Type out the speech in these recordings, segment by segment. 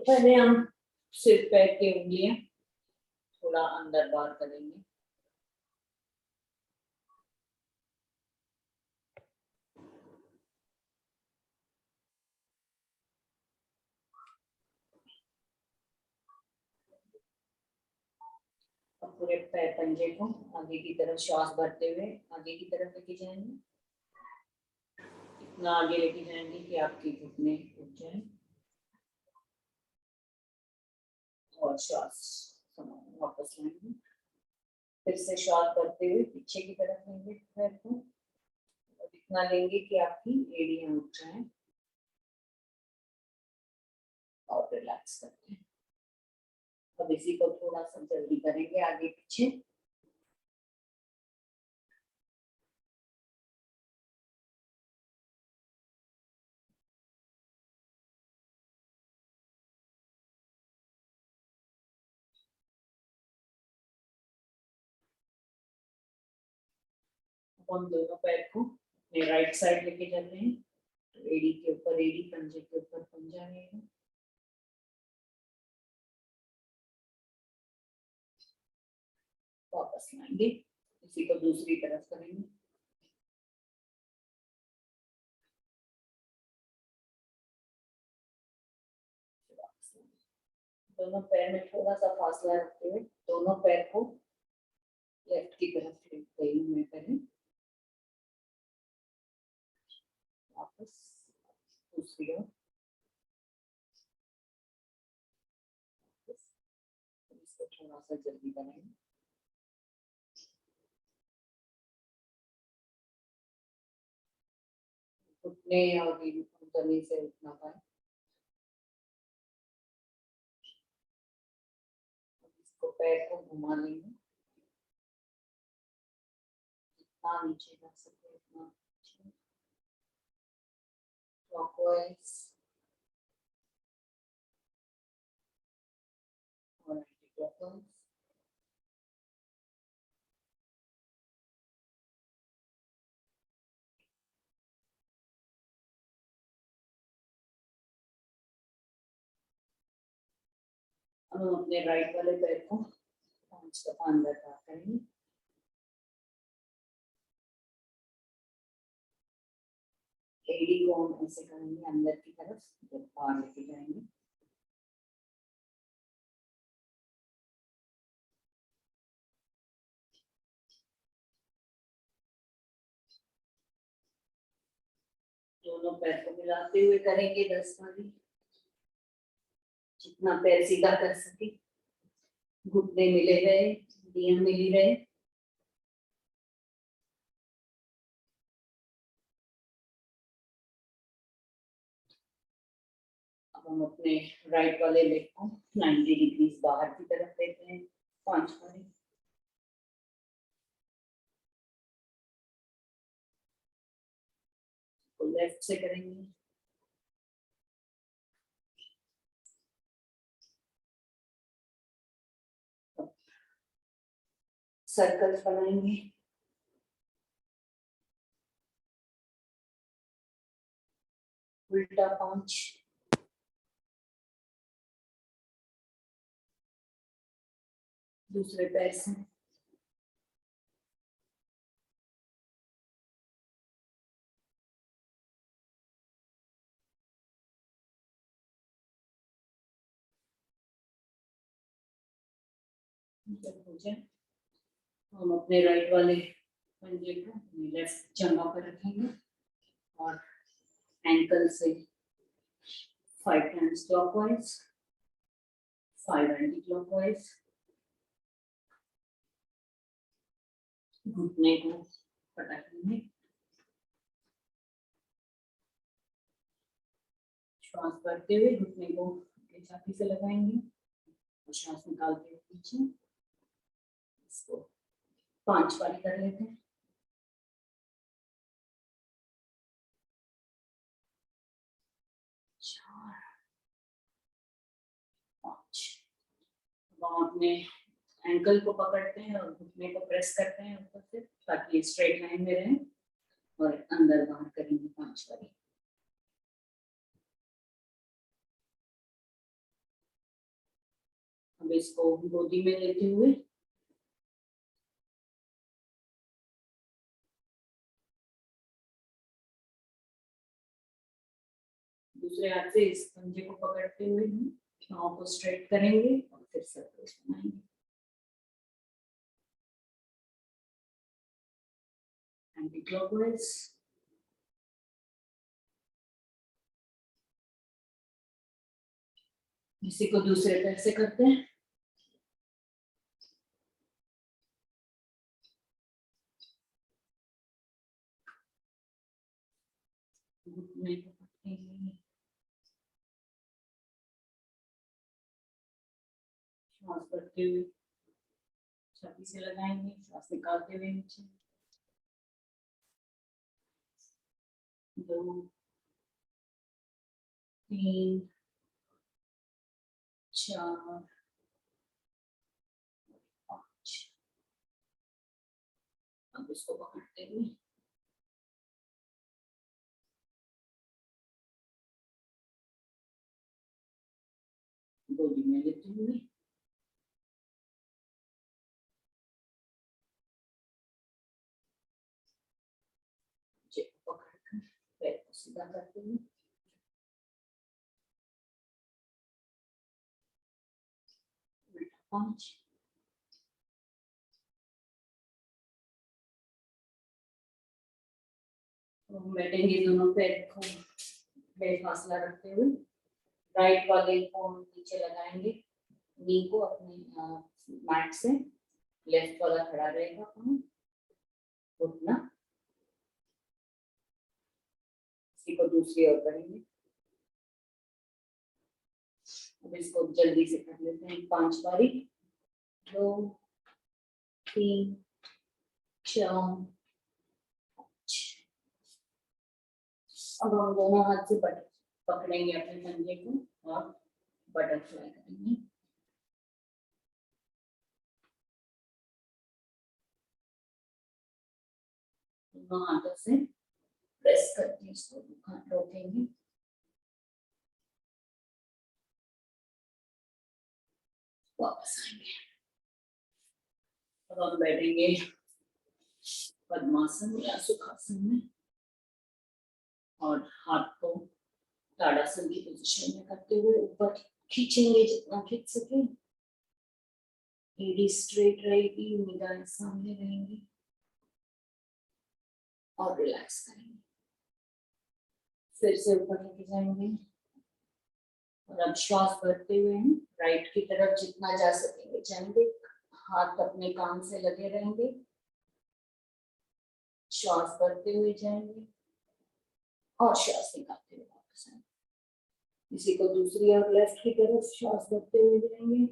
पहले हम सिर पैर की उंगलियां थोड़ा अंदर बाहर करेंगे। पूरे पैर पंजे को आगे की तरफ श्वास भरते हुए आगे की तरफ लेके जाएंगे। इतना आगे लेके जाएंगे कि आपके घुटने उठ जाए और श्वास वापस लाएंगे। फिर से श्वास भरते हुए पीछे की तरफ लेंगे पैर को और इतना लेंगे कि आपकी एड़ियां उठ जाए और रिलैक्स करते हैं। अब इसी को थोड़ा सा जल्दी करेंगे आगे पीछे। हम दोनों पैर को अपने राइट साइड लेके जाते हैं तो एड़ी के ऊपर एड़ी, पंजे के ऊपर पंजा रहेगा। वापस लाएंगे। इसी को दूसरी तरफ करेंगे। दोनों पैर में थोड़ा सा फासला रखते हुए दोनों पैर को लेफ्ट की तरफ लिफ्ट गई मैं पहले। वापस दूसरी ओर। इसको थोड़ा सा जल्दी बनाएंगे। घुटने और जमीन से उठना पाए। इसको पैर को घुमा लेंगे जितना नीचे रख सके उतना नीचे। क्लॉकवाइज और एंटी क्लॉकवाइज। अब हम अपने राइट वाले पैर को 5 दफा अंदर करेंगे। एड़ी को हम ऐसे करेंगे अंदर की तरफ जब बाहर लेके जाएंगे। दोनों पैर को मिलाते हुए करेंगे 10 बारी। जितना पैर सीधा कर सके, घुटने मिले रहे, हड्डियां मिली रहे। अब हम अपने राइट वाले लेग को 90 डिग्री बाहर की तरफ लेते हैं 5 बारी। तो लेफ्ट से करेंगे। सर्कल बनाएंगे। उल्टा 5। दूसरे पैर से जब हो जाए हम अपने राइट वाले पंजे को लेफ्ट जंघा पर रखेंगे और एंकल से 5 टाइम्स क्लॉकवाइज, 5 एंटी क्लॉकवाइज। घुटने को पटकेंगे। श्वास भरते हुए घुटने को छाती से लगाएंगे और श्वास निकालते हुए पीछे। इसको 5 बारी कर लेते हैं। 4, 5। हम अपने एंकल को पकड़ते हैं और घुटने को प्रेस करते हैं ऊपर से ताकि स्ट्रेट लाइन में रहे और अंदर बाहर करेंगे 5 बारी। अब इसको गोदी में लेते हुए दूसरे हाथ से इस पंजे को पकड़ते हुए हम पाँव को स्ट्रेट करेंगे और फिर सर्कल्स बनाएंगे। Anti clockwise. इसी को दूसरे पैर से करते हैं। घुटने को पकड़ेंगे, श्वास भरते हुए छाती से लगाएंगे, श्वास निकालते हुए नीचे। 2 3 4 5। अब इसको पकड़ते हुए गोदी में लेते हुए पकड़कर पैर को सीधा करते हुए 5। बैठेंगे दोनों पैर को बेफासला रखते हुए। राइट वाले को नीचे लगाएंगे, नी को अपने मैट से। लेफ्ट वाला खड़ा रहेगा, घुटना। इसी को दूसरी ओर करेंगे। अब इसको जल्दी से कर लेते हैं 5 बारी। 2 3 4 5। अब हम दोनों हाथ से पकड़ेंगे अपने पंजे को और बटरफ्लाई करेंगे। दोनों हाथों से प्रेस करके इसको रोकेंगे। वापस आएंगे। अब हम बैठेंगे पद्मासन या सुखासन में और हाथ को ताड़ासन की पोजीशन में करते हुए ऊपर खींचेंगे जितना खींच सके। एड़ी स्ट्रेट रहेगी, निगाहें सामने रहेंगी और रिलैक्स करेंगे। फिर से ऊपर लेके जाएंगे और अब श्वास भरते हुए हम राइट की तरफ जितना जा सकेंगे जाएंगे। हाथ अपने कान से लगे रहेंगे, श्वास भरते हुए जाएंगे और श्वास निकालते हुए वापस आएंगे। इसी को दूसरी और लेफ्ट की तरफ श्वास भरते हुए जाएंगे,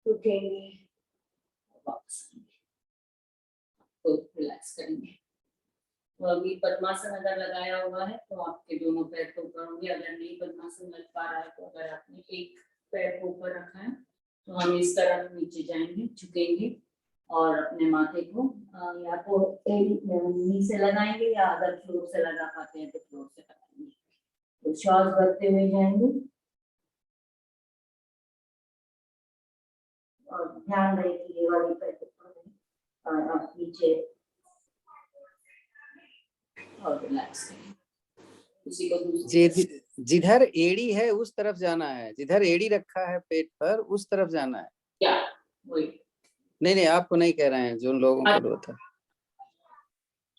रुकेंगे, वापस आएंगे, तो रिलैक्स करेंगे। तो अभी पद्मासन अगर लगाया हुआ है तो आपके दोनों पैर को ऊपर होंगे। अगर नहीं पद्मासन लग पा रहा है तो अगर आपने एक पैर को ऊपर रखा है तो हम इस तरफ नीचे जाएंगे, झुकेंगे और अपने माथे को या तो नी से लगाएंगे या अगर फ्लोर से लगा पाते हैं तो फ्लोर से लगाएंगे। तो श्वास भरते हुए जाएंगे और ध्यान रहे कि ये वाली पैर ऊपर आप नीचे और रिलैक्स करें। उसी को जिधर एड़ी है उस तरफ जाना है, जिधर एड़ी रखा है पेट पर उस तरफ जाना है। क्या वही? नहीं आपको नहीं कह रहे हैं, जो लोगों को होता है।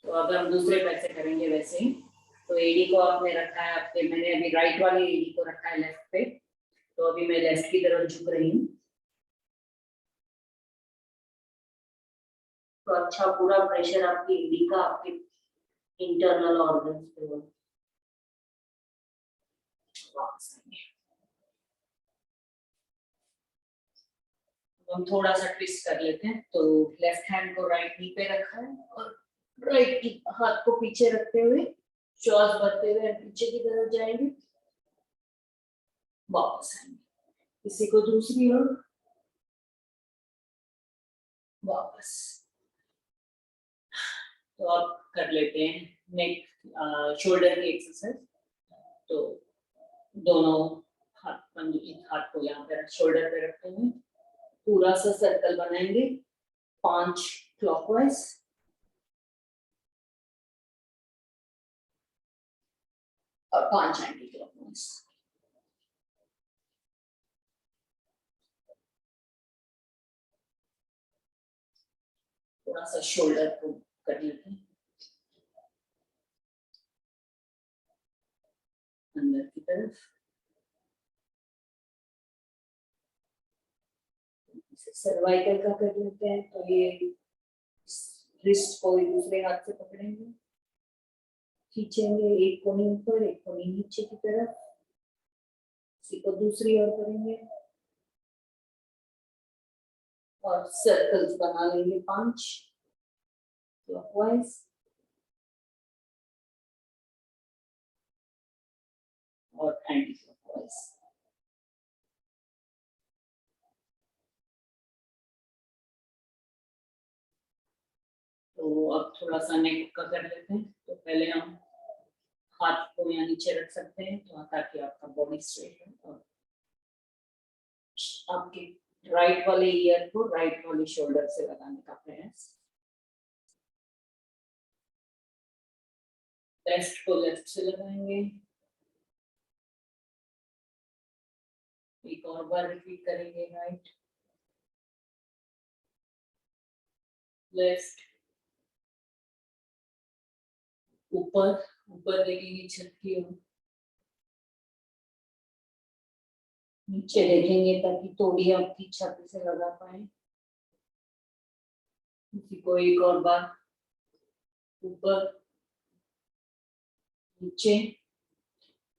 तो अगर हम दूसरे पैर से करेंगे वैसे ही, तो एड़ी को आपने रखा है आपके, मैंने अभी राइट वाली एड़ी को रखा है लेफ्ट पे, तो अभी मैं लेफ्ट की तरफ झुक रही हूँ। तो अच्छा पूरा प्रेशर आपकी एड़ी का आपके इंटरनल ऑर्गन्स पे हो। हम थोड़ा सा ट्विस्ट कर लेते हैं। तो लेफ्ट हैंड को राइट नी पे रखा है और राइट हाथ को पीछे रखते हुए श्वास भरते हुए पीछे की तरफ जाएंगे, वापस आएंगे। इसी को दूसरी ओर वापस। तो अब कर लेते हैं नेक शोल्डर की एक्सरसाइज। तो दोनों एक हाथ को यहाँ पे शोल्डर पे रखते हुए पूरा सा सर्कल बनाएंगे 5 क्लॉकवाइज और 5 एंटी क्लॉकवाइज। थोड़ा सा शोल्डर को कर लेते हैं अंदर की तरफ, सर्वाइकल का कर लेते हैं। तो ये रिस्ट को दूसरे हाथ से पकड़ेंगे, खींचेंगे, एक कोनी ऊपर एक कोनी नीचे की तरफ, इसी को दूसरी ओर करेंगे और सर्कल्स बना लेंगे 5 क्लॉकवाइज और एंटी क्लॉकवाइज। तो अब थोड़ा सा नेक का कर लेते हैं। तो पहले हम हाथ को यहाँ नीचे रख सकते हैं तो ताकि आपका बॉडी स्ट्रेट है और आपके राइट वाले ईयर को राइट वाले शोल्डर से लगाने का प्रयास, लेफ्ट को लेफ्ट से लगाएंगे। एक और बार रिपीट करेंगे, राइट लेफ्ट, ऊपर ऊपर देखेंगे छत की ओर, नीचे देखेंगे ताकि तोड़ी आपकी छत से लगा पाए। इसी को एक और बार ऊपर नीचे।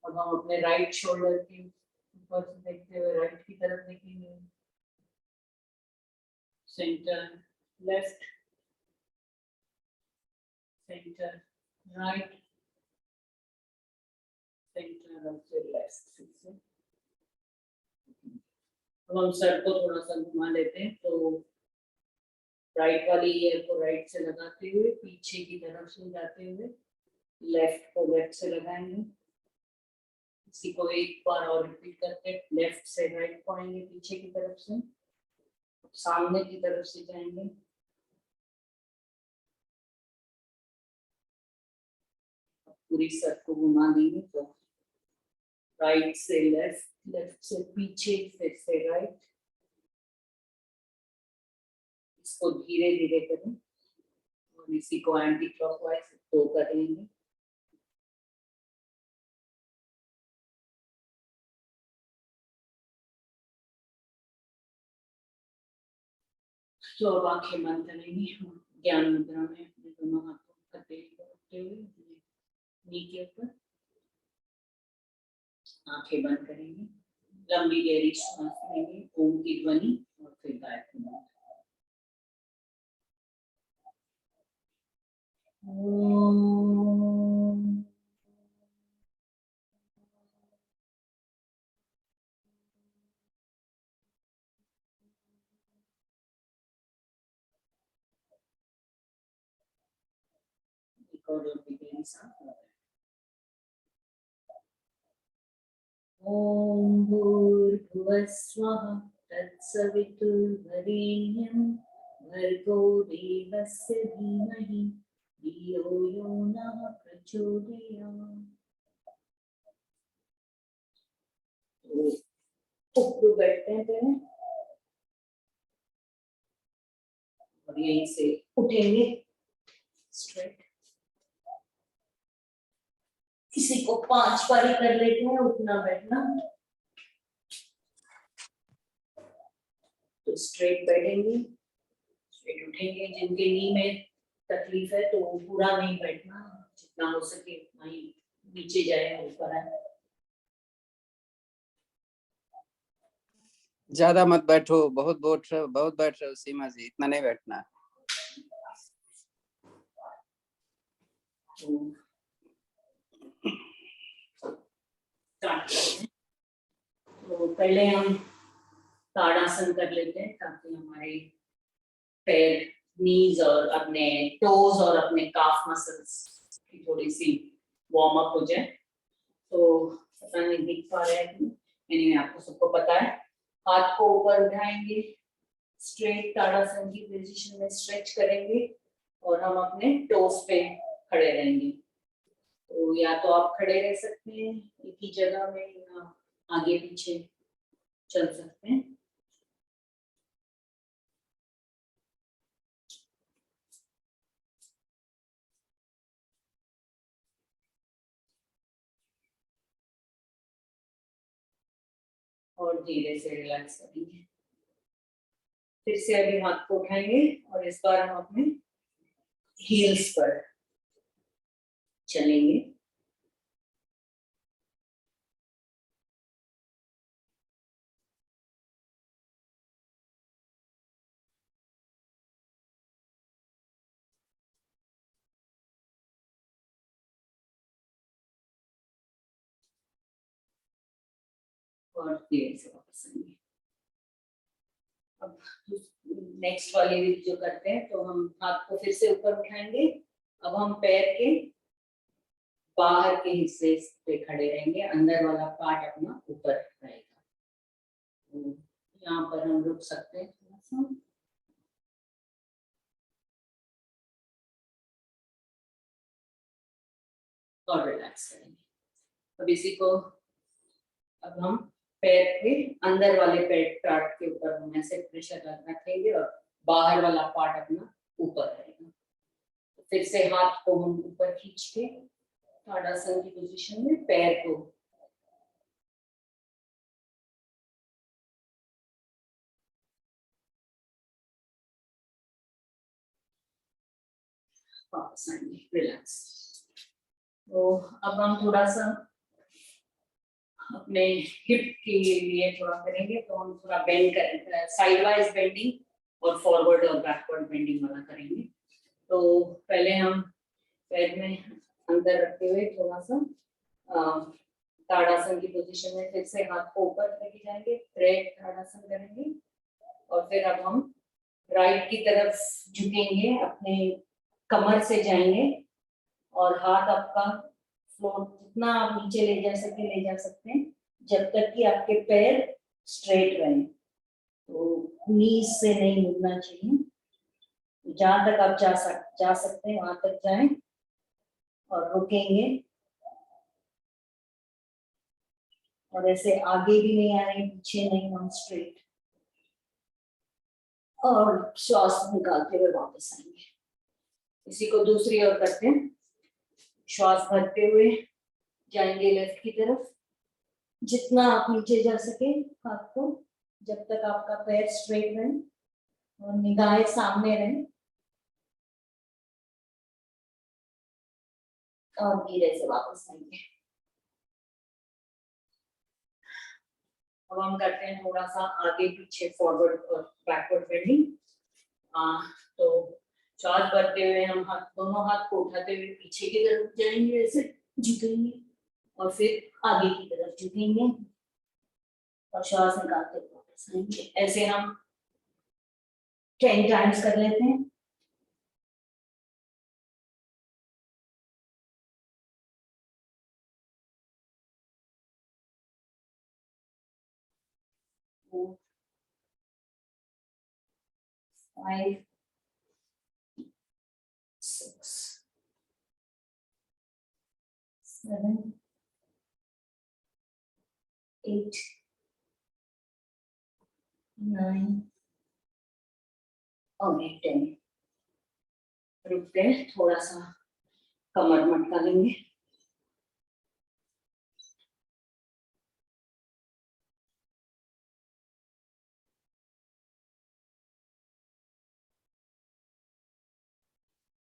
अब हम अपने राइट शोल्डर के ऊपर से देखते हुए राइट की तरफ देखेंगे, centre left, centre right, centre और फिर लेफ्ट। अब हम सर को थोड़ा सा घुमा लेते हैं। तो राइट वाली ईयर को राइट से लगाते हुए पीछे की तरफ से जाते हुए लेफ्ट को लेफ्ट से लगाएंगे। इसी को एक बार और रिपीट करके लेफ्ट से राइट को आएंगे, पीछे की तरफ से सामने की तरफ से जाएंगे। पूरी सर को घुमा देंगे। तो राइट से लेफ्ट, लेफ्ट से पीछे, फिर से राइट। इसको धीरे धीरे करें और इसी को एंटी क्लॉकवाइज 2 कर लेंगे। तो अब आंखें बंद करेंगे, ज्ञान मुद्रा में अपने दोनों हाथों का तेल को रखते हुए नी के ऊपर आंखें बंद करेंगे, लंबी गहरी सांस लेंगे, ओम की ध्वनि और फिर गायत्री मंत्र। ओम और लंबी गहरी सांस। ओम भूर्भुवः स्वः तत्सवितुर्वरेण्यं भर्गो देवस्य धीमहि धियो यो नः प्रचोदयात्। ऊपर बैठते हैं पहले और यहीं से उठेंगे स्ट्रेट। किसी को 5 बारी कर लेते हैं उठना बैठना। तो स्ट्रेट बैठेंगे, स्ट्रेट उठेंगे। जिनके नी में तकलीफ है तो पूरा नहीं बैठना, जितना हो सके उतना ही नीचे जाए ऊपर आए। ज्यादा मत बैठो, बहुत बैठ रहे हो सीमा जी, इतना नहीं बैठना। तो पहले हम ताड़ासन कर लेते हैं ताकि हमारे पैर, नीज और अपने टोज और अपने काफ मसल्स की थोड़ी सी वार्म अप हो जाए। तो पता नहीं दिख पा रहा है कि anyway, आपको सबको पता है। हाथ को ऊपर उठाएंगे, स्ट्रेट ताड़ासन की पोजीशन में स्ट्रेच करेंगे और हम अपने टोस पे खड़े रहेंगे। तो या तो आप खड़े रह सकते हैं एक ही जगह में, या आगे पीछे चल सकते हैं। और धीरे से रिलैक्स करेंगे। फिर से अभी हाथ को उठाएंगे और इस बार हम अपने हील्स पर चलेंगे। और धीरे से वापस आएंगे। अब नेक्स्ट वाली भी जो करते हैं, तो हम हाथ को फिर से ऊपर उठाएंगे। अब हम पैर के बाहर के हिस्से पे खड़े रहेंगे, अंदर वाला पार्ट अपना ऊपर रहेगा। तो यहाँ पर हम रुक सकते हैं थोड़ा सा और रिलैक्स करेंगे। अब इसी को अब हम पैर के अंदर वाले पैर पार्ट के ऊपर हम ऐसे प्रेशर रखेंगे और बाहर वाला पार्ट अपना ऊपर रहेगा। फिर से हाथ को हम ऊपर खींच के ताड़ासन की पोजीशन में पैर को वापस आएंगे, रिलैक्स। तो अब हम थोड़ा सा अपने हिप के लिए थोड़ा करेंगे। तो हम थोड़ा बेंड करेंगे, साइड वाइज बेंडिंग और फॉरवर्ड और बैकवर्ड बेंडिंग वाला करेंगे। तो पहले हम पैर में अंदर रखते हुए थोड़ा सा ताड़ासन की पोजीशन में फिर से हाथ को ऊपर लेके जाएंगे, थ्रेड ताड़ासन करेंगे। और फिर अब हम राइट की तरफ झुकेंगे, अपने कमर से जाएंगे और हाथ आपका फ्लोर जितना आप नीचे ले जा सकते हैं, जब तक कि आपके पैर स्ट्रेट रहें। तो नीज से नहीं मुड़ना चाहिए। जहां तक आप जा सकते हैं वहां तक जाएं और रुकेंगे। और ऐसे आगे भी नहीं आए, पीछे नहीं, हम स्ट्रेट। और श्वास निकालते हुए वापस आएंगे। इसी को दूसरी ओर करते हैं। श्वास भरते हुए जाएंगे लेफ्ट की तरफ, जितना आप नीचे जा सके हाथ को, जब तक आपका पैर स्ट्रेट रहे और निगाहें सामने रहे। और धीरे से वापस आएंगे। अब हम करते हैं थोड़ा सा आगे पीछे, फॉरवर्ड और बैकवर्ड बेंडिंग। तो श्वास भरते हुए हम दोनों हाथ को उठाते हुए पीछे की तरफ जाएंगे, ऐसे झुकेंगे और फिर आगे की तरफ झुकेंगे और श्वास निकालते हुए वापस आएंगे। ऐसे हम 10 टाइम्स कर लेते हैं। Four, 5, 6, 7, 8, 9 और 10। रुकते हैं, थोड़ा सा कमर मटका लेंगे।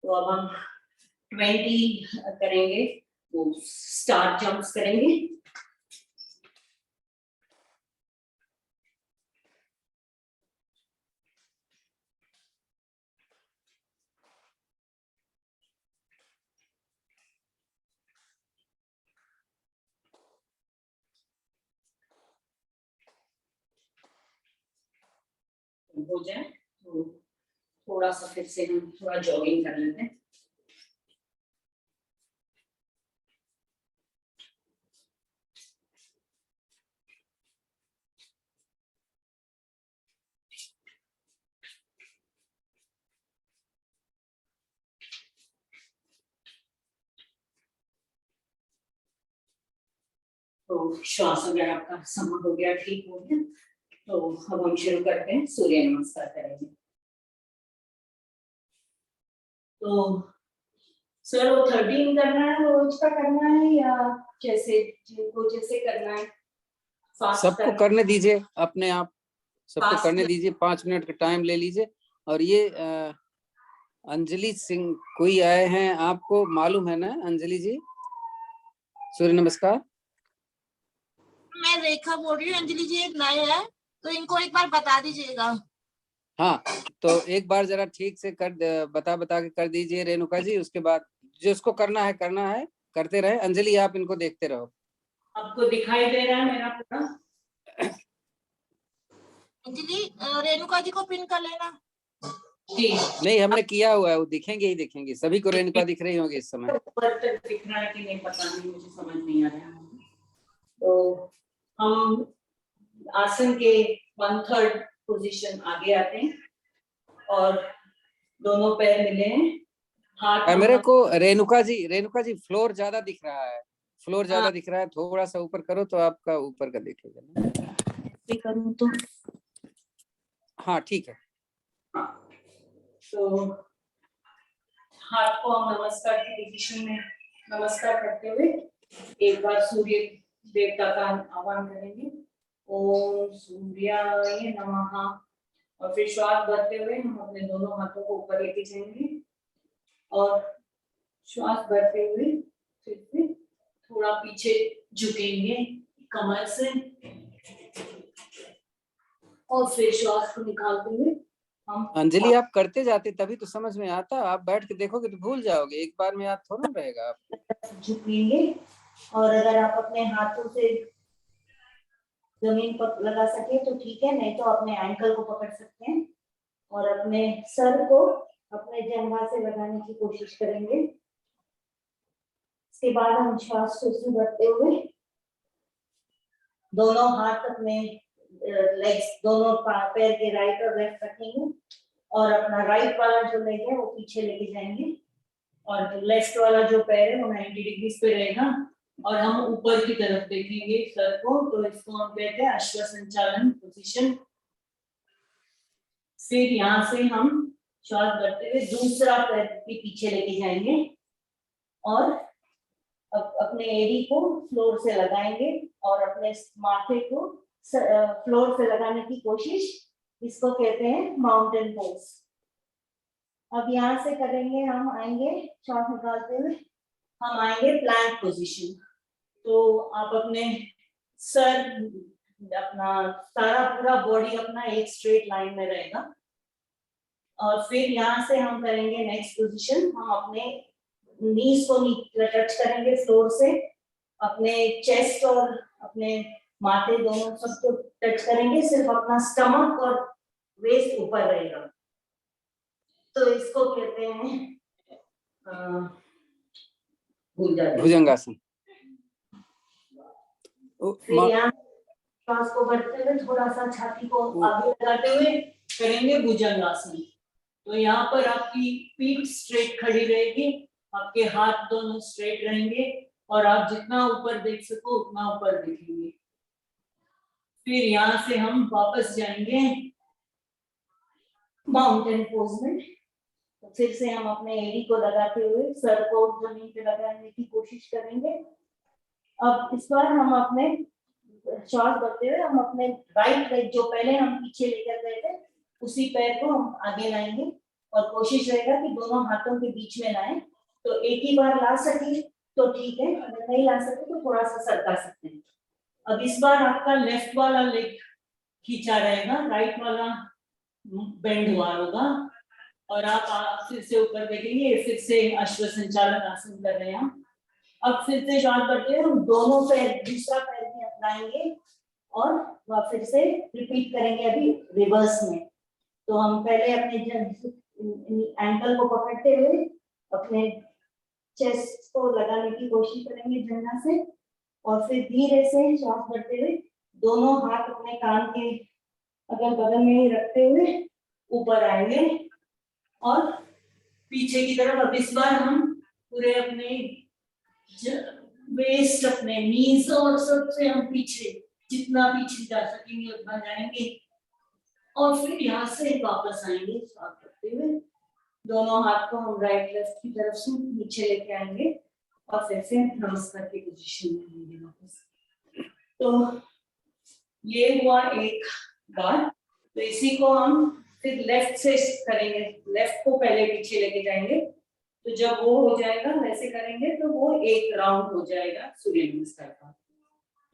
तो अब हम 20 करेंगे, वो स्टार जंप्स करेंगे। हो जाए तो थोड़ा सा फिर से हम थोड़ा जॉगिंग कर लेते हैं। तो श्वास वगैरह आपका समा हो गया, ठीक हो गया, तो अब हम शुरू करते हैं, सूर्य नमस्कार करेंगे। तो सर वो 13 करना है, रोज का करना है या जैसे जिनको जैसे करना है? सबको करने दीजिए, अपने आप सबको Fast करने दीजिए, 5 मिनट का टाइम ले लीजिए। और ये अंजलि सिंह कोई आए हैं, आपको मालूम है ना अंजलि जी? सूर्य नमस्कार। मैं रेखा बोल रही हूँ, अंजलि जी एक नए हैं, तो इनको एक बार बता दीजिएगा। हाँ, तो एक बार जरा ठीक से कर बता के कर दीजिए रेणुका जी। उसके बाद जिसको करना है करते रहे। अंजलि आप इनको देखते रहो। आपको दिखाई दे रहा है मेरा पूरा? अंजलि रेणुका जी को पिन कर लेना। जी नहीं, हमने किया हुआ है, वो दिखेंगे ही दिखेंगे, सभी को रेणुका दिख रही होगी इस समय। ऊपर तक दिख रहा है कि नहीं पता नहीं, मुझे समझ नहीं आ रहा है। तो हम आसन के 1/3 पोजीशन आगे आते हैं और दोनों पैर मिले हैं, हाथ मेरे को रेणुका जी फ्लोर ज्यादा दिख रहा है, फ्लोर ज्यादा दिख रहा है, थोड़ा सा ऊपर करो तो आपका ऊपर का दिखेगा। करूँ तो हाँ ठीक है। तो हाथ को हम नमस्कार की पोजीशन में नमस्कार करते हुए एक बार सूर्य देवता का आह्वान करेंगे, ओम सूर्याय नमः। और फिर श्वास भरते हुए हम अपने दोनों हाथों को ऊपर लेके जाएंगे और श्वास भरते हुए फिर से थोड़ा पीछे झुकेंगे कमर से, और फिर श्वास को निकालते हुए हम अंजलि आप करते जाते तभी तो समझ में आता, आप बैठ के देखोगे तो भूल जाओगे, एक बार में याद थोड़ा रहेगा आप। झुकेंगे। और अगर आप अपने हाथों से जमीन पर लगा सके तो ठीक है, नहीं तो अपने एंकल को पकड़ सकते हैं और अपने सर को अपने जंघा से लगाने की कोशिश करेंगे। इसके बाद हम श्वास को भरते हुए दोनों हाथ अपने लेग्स, दोनों पैर के राइट और लेफ्ट रखेंगे और अपना राइट वाला जो लेग है वो पीछे लेके जाएंगे और लेफ्ट वाला जो पैर है वो 90 डिग्री पे रहेगा और हम ऊपर की तरफ देखेंगे सर को। तो इसको हम कहते हैं अश्व संचालन पोजीशन। फिर यहाँ से हम श्वास भरते हुए दूसरा पैर भी पीछे लेके जाएंगे और अपने एड़ी को फ्लोर से लगाएंगे और अपने माथे को फ्लोर से लगाने की कोशिश, इसको कहते हैं माउंटेन पोज। अब यहाँ से करेंगे, हम आएंगे श्वास निकालते हुए, हम आएंगे प्लैंक पोजीशन। तो आप अपने सर, अपना सारा पूरा बॉडी अपना एक स्ट्रेट लाइन में रहेगा और फिर यहाँ से हम करेंगे नेक्स्ट पोजीशन। हम अपने नीज को टच करेंगे फ्लोर से, अपने चेस्ट और अपने माथे दोनों सबको टच करेंगे, सिर्फ अपना स्टमक और वेस्ट ऊपर रहेगा। तो इसको कहते हैं भुजंगासन। फिर यहाँ श्वास को भरते हुए थोड़ा सा छाती को आगे लगाते हुए करेंगे भुजंगासन। तो यहाँ पर आपकी पीठ स्ट्रेट खड़ी रहेगी, आपके हाथ दोनों स्ट्रेट रहेंगे और आप जितना ऊपर देख सको उतना ऊपर देखेंगे। फिर यहाँ से हम वापस जाएंगे माउंटेन पोज में। तो फिर से हम अपने एड़ी को लगाते हुए सर को जमीन पे लगाने की कोशिश करेंगे। अब इस बार हम अपने श्वास भरते हुए हम अपने राइट लेग जो पहले हम पीछे लेकर गए थे उसी पैर को हम आगे लाएंगे और कोशिश रहेगा कि दोनों हाथों के बीच में लाएं। तो एक ही बार ला सके तो ठीक है, अगर नहीं ला सके तो थोड़ा सा सरका सकते हैं। अब इस बार आपका लेफ्ट वाला लेग खींचा रहेगा, राइट वाला बेंड हुआ होगा और आप फिर से ऊपर देखेंगे, फिर से अश्व संचालन आसन कर रहे हैं। अब फिर से श्वास भरते हुए हम दोनों पैर, दूसरा पैर भी अपनाएंगे और फिर से रिपीट करेंगे अभी रिवर्स में। तो हम पहले अपने एंकल को पकड़ते हुए अपने चेस्ट को लगाने की कोशिश करेंगे जंघा से और फिर धीरे से श्वास भरते हुए दोनों हाथ अपने कान के अगल बगल में ही रखते हुए ऊपर आएंगे और पीछे की तरफ। अब इस बार हम पूरे अपने वेस्ट अपने नीज और सबसे हम पीछे, जितना पीछे जा सकेंगे उतना जाएंगे और फिर यहाँ से वापस आएंगे स्टार्ट करते हुए। दोनों हाथ को हम राइट लेफ्ट की तरफ से नीचे लेके आएंगे और फिर से नमस्कार की पोजीशन में आएंगे वापस। तो ये हुआ एक बार। तो इसी को हम फिर लेफ्ट से करेंगे, लेफ्ट को पहले पीछे लेके जाएंगे। तो जब वो हो जाएगा वैसे करेंगे तो वो एक राउंड हो जाएगा सूर्य नमस्कार का।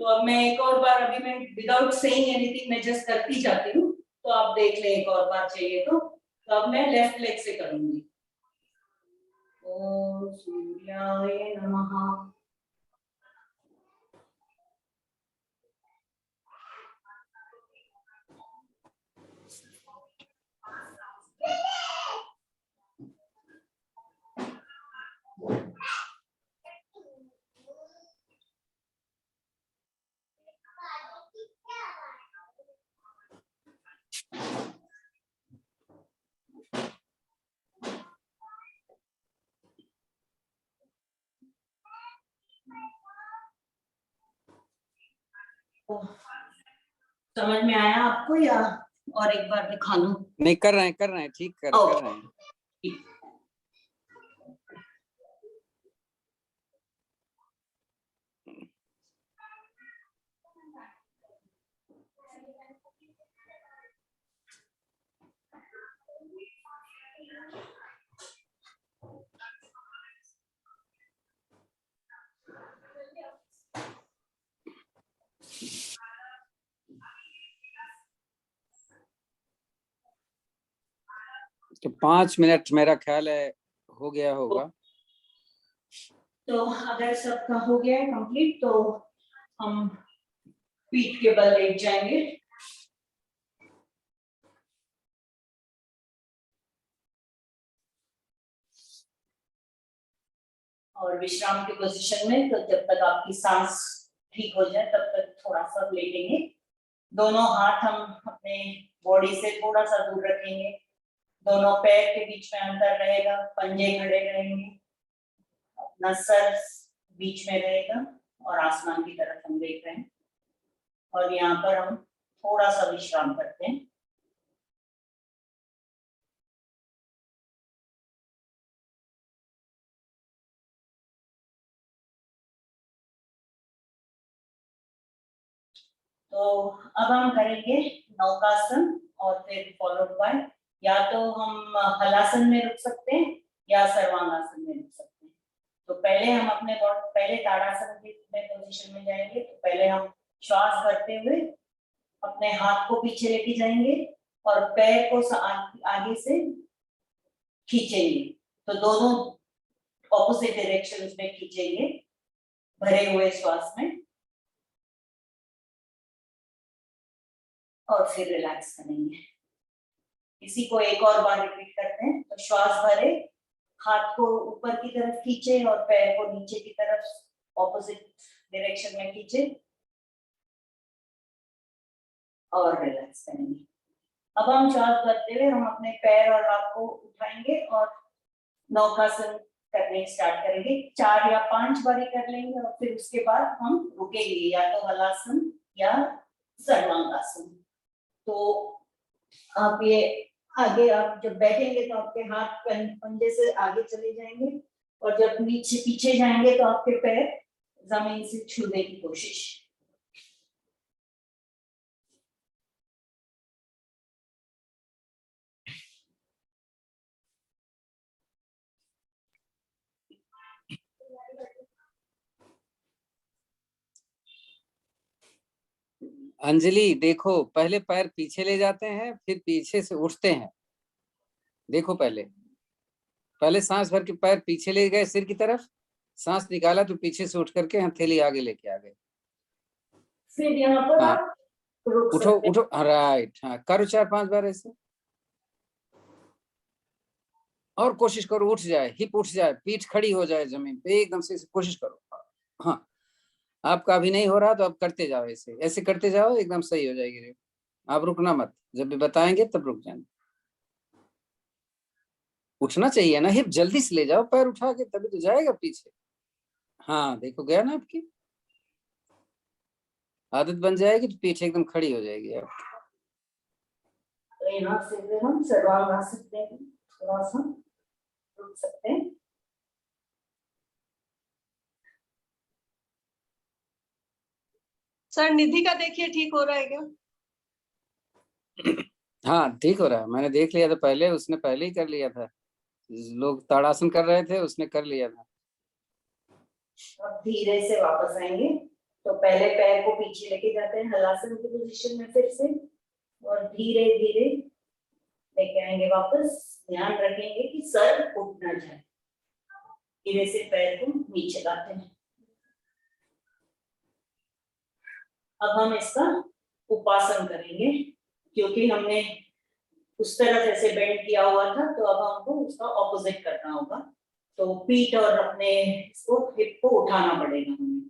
तो अब मैं एक और बार, अभी मैं विदाउट सेइंग एनीथिंग मैं जस्ट करती जाती हूँ, तो आप देख लें एक और बार चाहिए तो अब मैं लेफ्ट लेग से करूंगी। ओम सूर्याय नमः। समझ में आया आपको या और एक बार दिखा लूं? नहीं, कर रहे हैं, ठीक कर रहे हैं। तो 5 मिनट मेरा ख्याल है हो गया होगा। तो अगर सबका हो गया है कंप्लीट तो हम पीठ के बल लेट जाएंगे और विश्राम की पोजीशन में। तो जब तक आपकी सांस ठीक हो जाए तब तक थोड़ा सा लेटेंगे। दोनों हाथ हम अपने बॉडी से थोड़ा सा दूर रखेंगे। दोनों पैर के बीच में अंतर रहेगा, पंजे खड़े रहेंगे, अपना सर बीच में रहेगा और आसमान की तरफ हम देख रहे हैं। और यहाँ पर हम थोड़ा सा विश्राम करते हैं। तो अब हम करेंगे नौकासन और फिर फॉलोड बाय, या तो हम हलासन में रुक सकते हैं या सर्वांगासन में रुक सकते हैं। तो पहले हम अपने पहले ताड़ासन की पोजीशन में जाएंगे। तो पहले हम श्वास भरते हुए अपने हाथ को पीछे लेके जाएंगे और पैर को आगे से खींचेंगे। तो दोनों ऑपोजिट डायरेक्शंस में खींचेंगे भरे हुए श्वास में और फिर रिलैक्स करेंगे। इसी को एक और बार रिपीट करते हैं। तो श्वास भरे, हाथ को ऊपर की तरफ खींचे और पैर को नीचे की तरफ ऑपोजिट डायरेक्शन में खींचे और रिलैक्स करेंगे। अब हम श्वास भरते हुए हम अपने पैर और हाथ को उठाएंगे और नौकासन करने स्टार्ट करेंगे। 4 या 5 बारी कर लेंगे और फिर उसके बाद हम रुकेंगे, या तो हलासन या सर्वांगासन। तो आप ये आगे, आप जब बैठेंगे तो आपके हाथ पंजे से आगे चले जाएंगे और जब नीचे पीछे जाएंगे तो आपके पैर जमीन से छूने की कोशिश। अंजलि देखो, पहले पैर पीछे ले जाते हैं फिर पीछे से उठते हैं। देखो पहले सांस भर के पैर पीछे ले गए सिर की तरफ, सांस निकाला तो पीछे से उठ करके हथेली आगे लेके आ गए। फिर यहाँ पर हाँ, आप रुक उठो सकते हैं। उठो, राइट, हाँ करो 4-5 बार ऐसे और कोशिश करो उठ जाए, हिप उठ जाए, पीठ खड़ी हो जाए जमीन पे एकदम से, कोशिश करो। हाँ, आपका अभी नहीं हो रहा तो आप करते जाओ, ऐसे ऐसे करते जाओ, एकदम सही हो जाएगी। आप रुकना मत, जब भी बताएंगे तब रुक जाना। उठना चाहिए ना, हिप जल्दी से ले जाओ पैर उठा के, तभी तो जाएगा पीछे। हाँ देखो गया ना, आपकी आदत बन जाएगी तो पीठ एकदम खड़ी हो जाएगी आप। तो यहाँ से भी हम सर्वांगासन पे थोड़ा सा रुक सकते हैं। सर निधि का देखिए ठीक हो रहा है क्या? हाँ ठीक हो रहा है, मैंने देख लिया था पहले, उसने पहले ही कर लिया था। लोग ताड़ासन कर रहे थे, उसने कर लिया था। अब धीरे से वापस आएंगे। तो पहले पैर को पीछे लेके जाते हैं हलासन की पोजीशन में फिर से, और धीरे धीरे लेके आएंगे वापस। ध्यान रखेंगे कि सर उठ ना जाए। धीरे से पैर को नीचे लाते हैं। अब हम इसका उपासन करेंगे, क्योंकि हमने उस तरफ ऐसे बेंड किया हुआ था, तो अब हमको उसका ऑपोजिट करना होगा। तो पीठ और अपने इसको हिप को उठाना पड़ेगा हमें।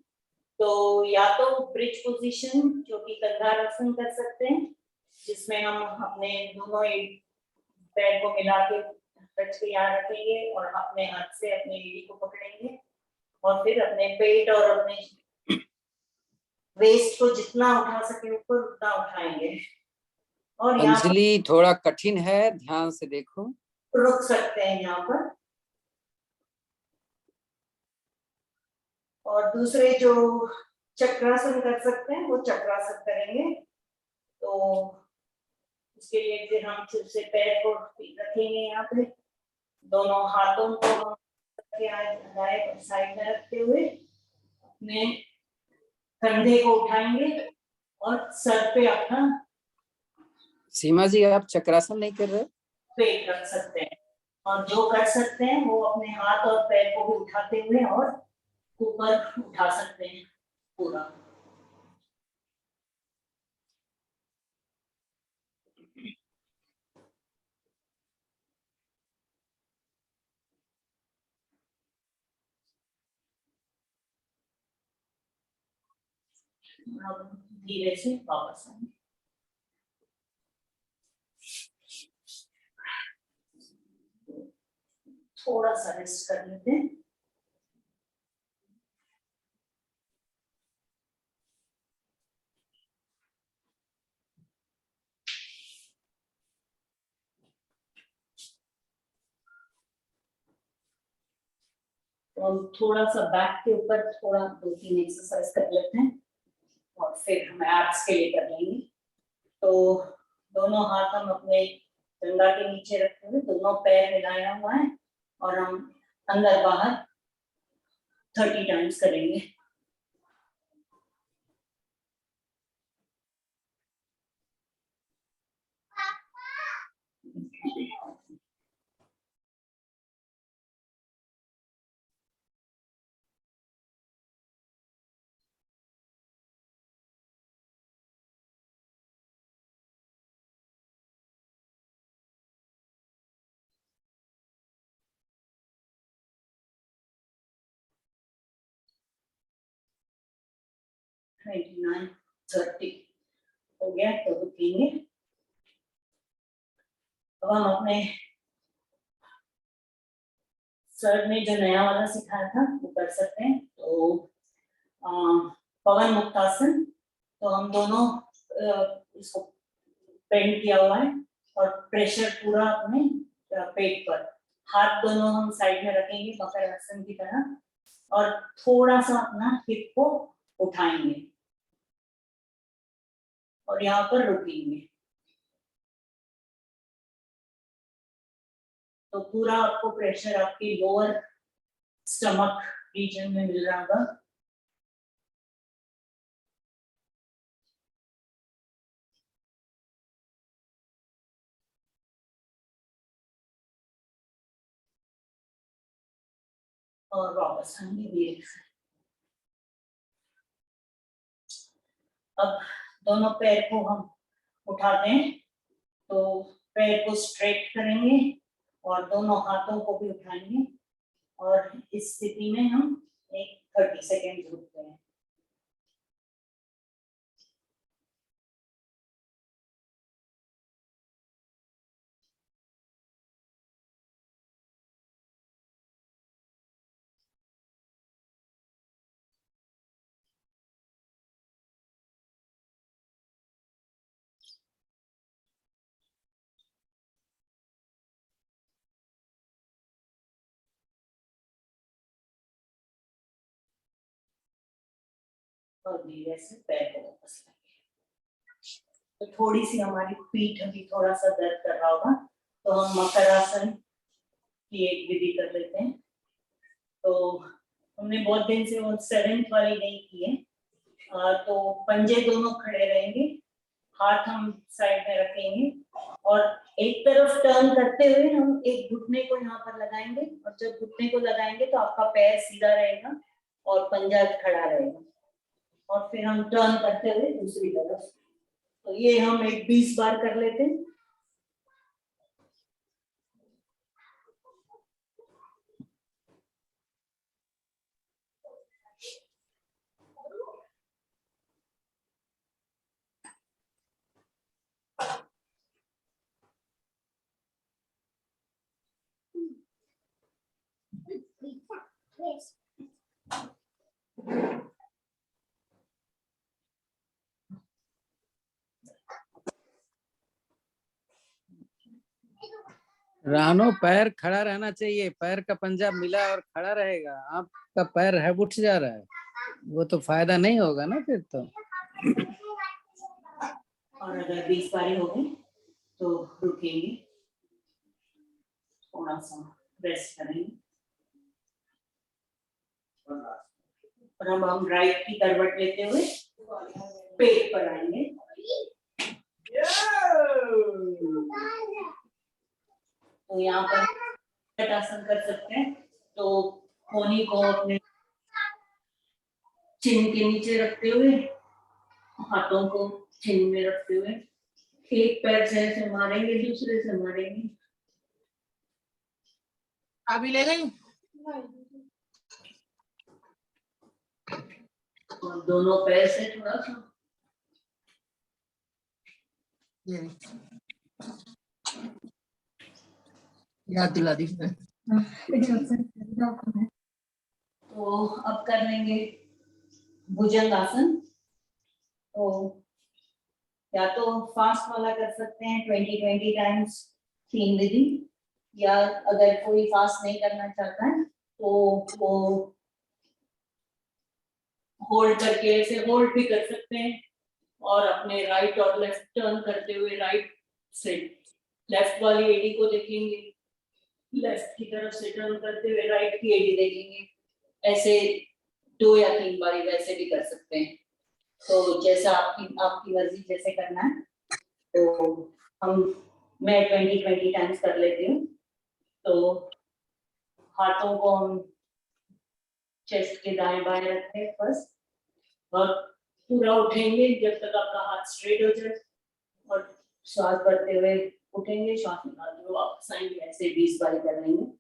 तो या तो ब्रिज पोजीशन जो कि कंधार आसन कर सकते हैं, जिसमें हम अपने दोनों पैर को मिला के टच के यहाँ रखेंगे और अपने हाथ से अपने एड़ी को पकड़ेंगे, और फिर अपने पेट और अपने वेस्ट को जितना उठा सके ऊपर उतना उठाएंगे। और यहाँ अंजलि थोड़ा कठिन है, ध्यान से देखो। रुक सकते हैं यहाँ पर। और दूसरे जो चक्रासन कर सकते हैं वो चक्रासन करेंगे। तो उसके लिए फिर हम फिर से पैर को रखेंगे यहाँ पे, दोनों हाथों को हम दाएं साइड में रखते हुए अपने कंधे को उठाएंगे और सर पे अपना सीमा जी आप चक्रासन नहीं कर रहे? पेट रख सकते हैं। और जो कर सकते हैं वो अपने हाथ और पैर को भी उठाते हुए और ऊपर उठा सकते हैं पूरा। अब धीरे से वापस आएंगे। थोड़ा सा रेस्ट कर लेते हैं। तो हम थोड़ा सा बैक के ऊपर थोड़ा 2-3 एक्सरसाइज कर लेते हैं, और फिर हम एब्स के लिए कर लेंगे। तो दोनों हाथ हम अपने जंघा के नीचे रखते हुए दोनों पैर मिलाया हुआ है, और हम अंदर बाहर 30 टाइम्स करेंगे। ट्वेंटी 30 हो गया तो रुकेंगे। अब हम अपने सर ने जो नया वाला सिखाया था वो कर सकते हैं। तो पवन मुक्तासन। तो हम दोनों इसको बेंड किया हुआ है और प्रेशर पूरा अपने पेट पर, हाथ दोनों हम साइड में रखेंगे मकर आसन की तरह, और थोड़ा सा अपना हिप को उठाएंगे और यहाँ पर रुकेंगे। तो पूरा आपको प्रेशर आपकी लोअर स्टमक रीजन में मिल रहा होगा। और वापस आएंगे धीरे से। अब दोनों पैर को हम उठाते हैं, तो पैर को स्ट्रेट करेंगे और दोनों हाथों को भी उठाएंगे, और इस स्थिति में हम एक 30 सेकेंड रुकते हैं। और धीरे से पैर को वापस लाएंगे। तो थोड़ी सी हमारी पीठ अभी थोड़ा सा दर्द कर रहा होगा, तो हम मकरासन की एक विधि कर लेते हैं। तो हमने बहुत दिन से वो 7th वाली नहीं की है। तो पंजे दोनों खड़े रहेंगे, हाथ हम साइड में रखेंगे और एक तरफ टर्न करते हुए हम एक घुटने को यहाँ पर लगाएंगे, और जब घुटने को लगाएंगे तो आपका पैर सीधा रहेगा और पंजा खड़ा रहेगा, और फिर हम टर्न करते हुए दूसरी तरफ। तो ये हम एक 20 बार कर लेते हैं। रानो, पैर खड़ा रहना चाहिए, पैर का पंजा मिला और खड़ा रहेगा। आपका पैर है उठ जा रहा है, वो तो फायदा नहीं होगा ना फिर तो। और अगर 20 बारी हो गई तो रुकेंगे, थोड़ा सा रेस्ट करेंगे, और हम राइट की करवट लेते हुए पेट पर आएंगे। तो यहाँ पर आसन कर सकते हैं। तो कोहनी को अपने चिन के नीचे रखते हुए, हाथों को चिन में रखते हुए एक पैर से ऐसे मारेंगे, दूसरे से मारेंगे। अभी ले गई। और दोनों पैर से थोड़ा सा याद दिला दी। तो अब कर लेंगे भुजंग आसन। तो या तो फास्ट वाला कर सकते हैं 20 टाइम्स 3 विधि, या अगर कोई फास्ट नहीं करना चाहता है तो वो होल्ड करके ऐसे होल्ड भी कर सकते हैं, और अपने राइट और लेफ्ट टर्न करते हुए राइट से लेफ्ट वाली एडी को देखेंगे, लेफ्ट की तरफ से टर्न करते हुए राइट की एडी देखेंगे। ऐसे 2 या 3 बारी वैसे भी कर सकते हैं। तो जैसा आपकी मर्जी जैसे करना है। तो मैं 20 टाइम्स कर लेती हूँ। तो हाथों को हम चेस्ट के दाएं बाएं रखें फर्स्ट, और पूरा उठेंगे जब तक आपका हाथ स्ट्रेट हो जाए, और श्वास भरते हुए उठेंगे, श्वास निकालते हुए वापस आएंगे। ऐसे 20 बारी कर लेंगे।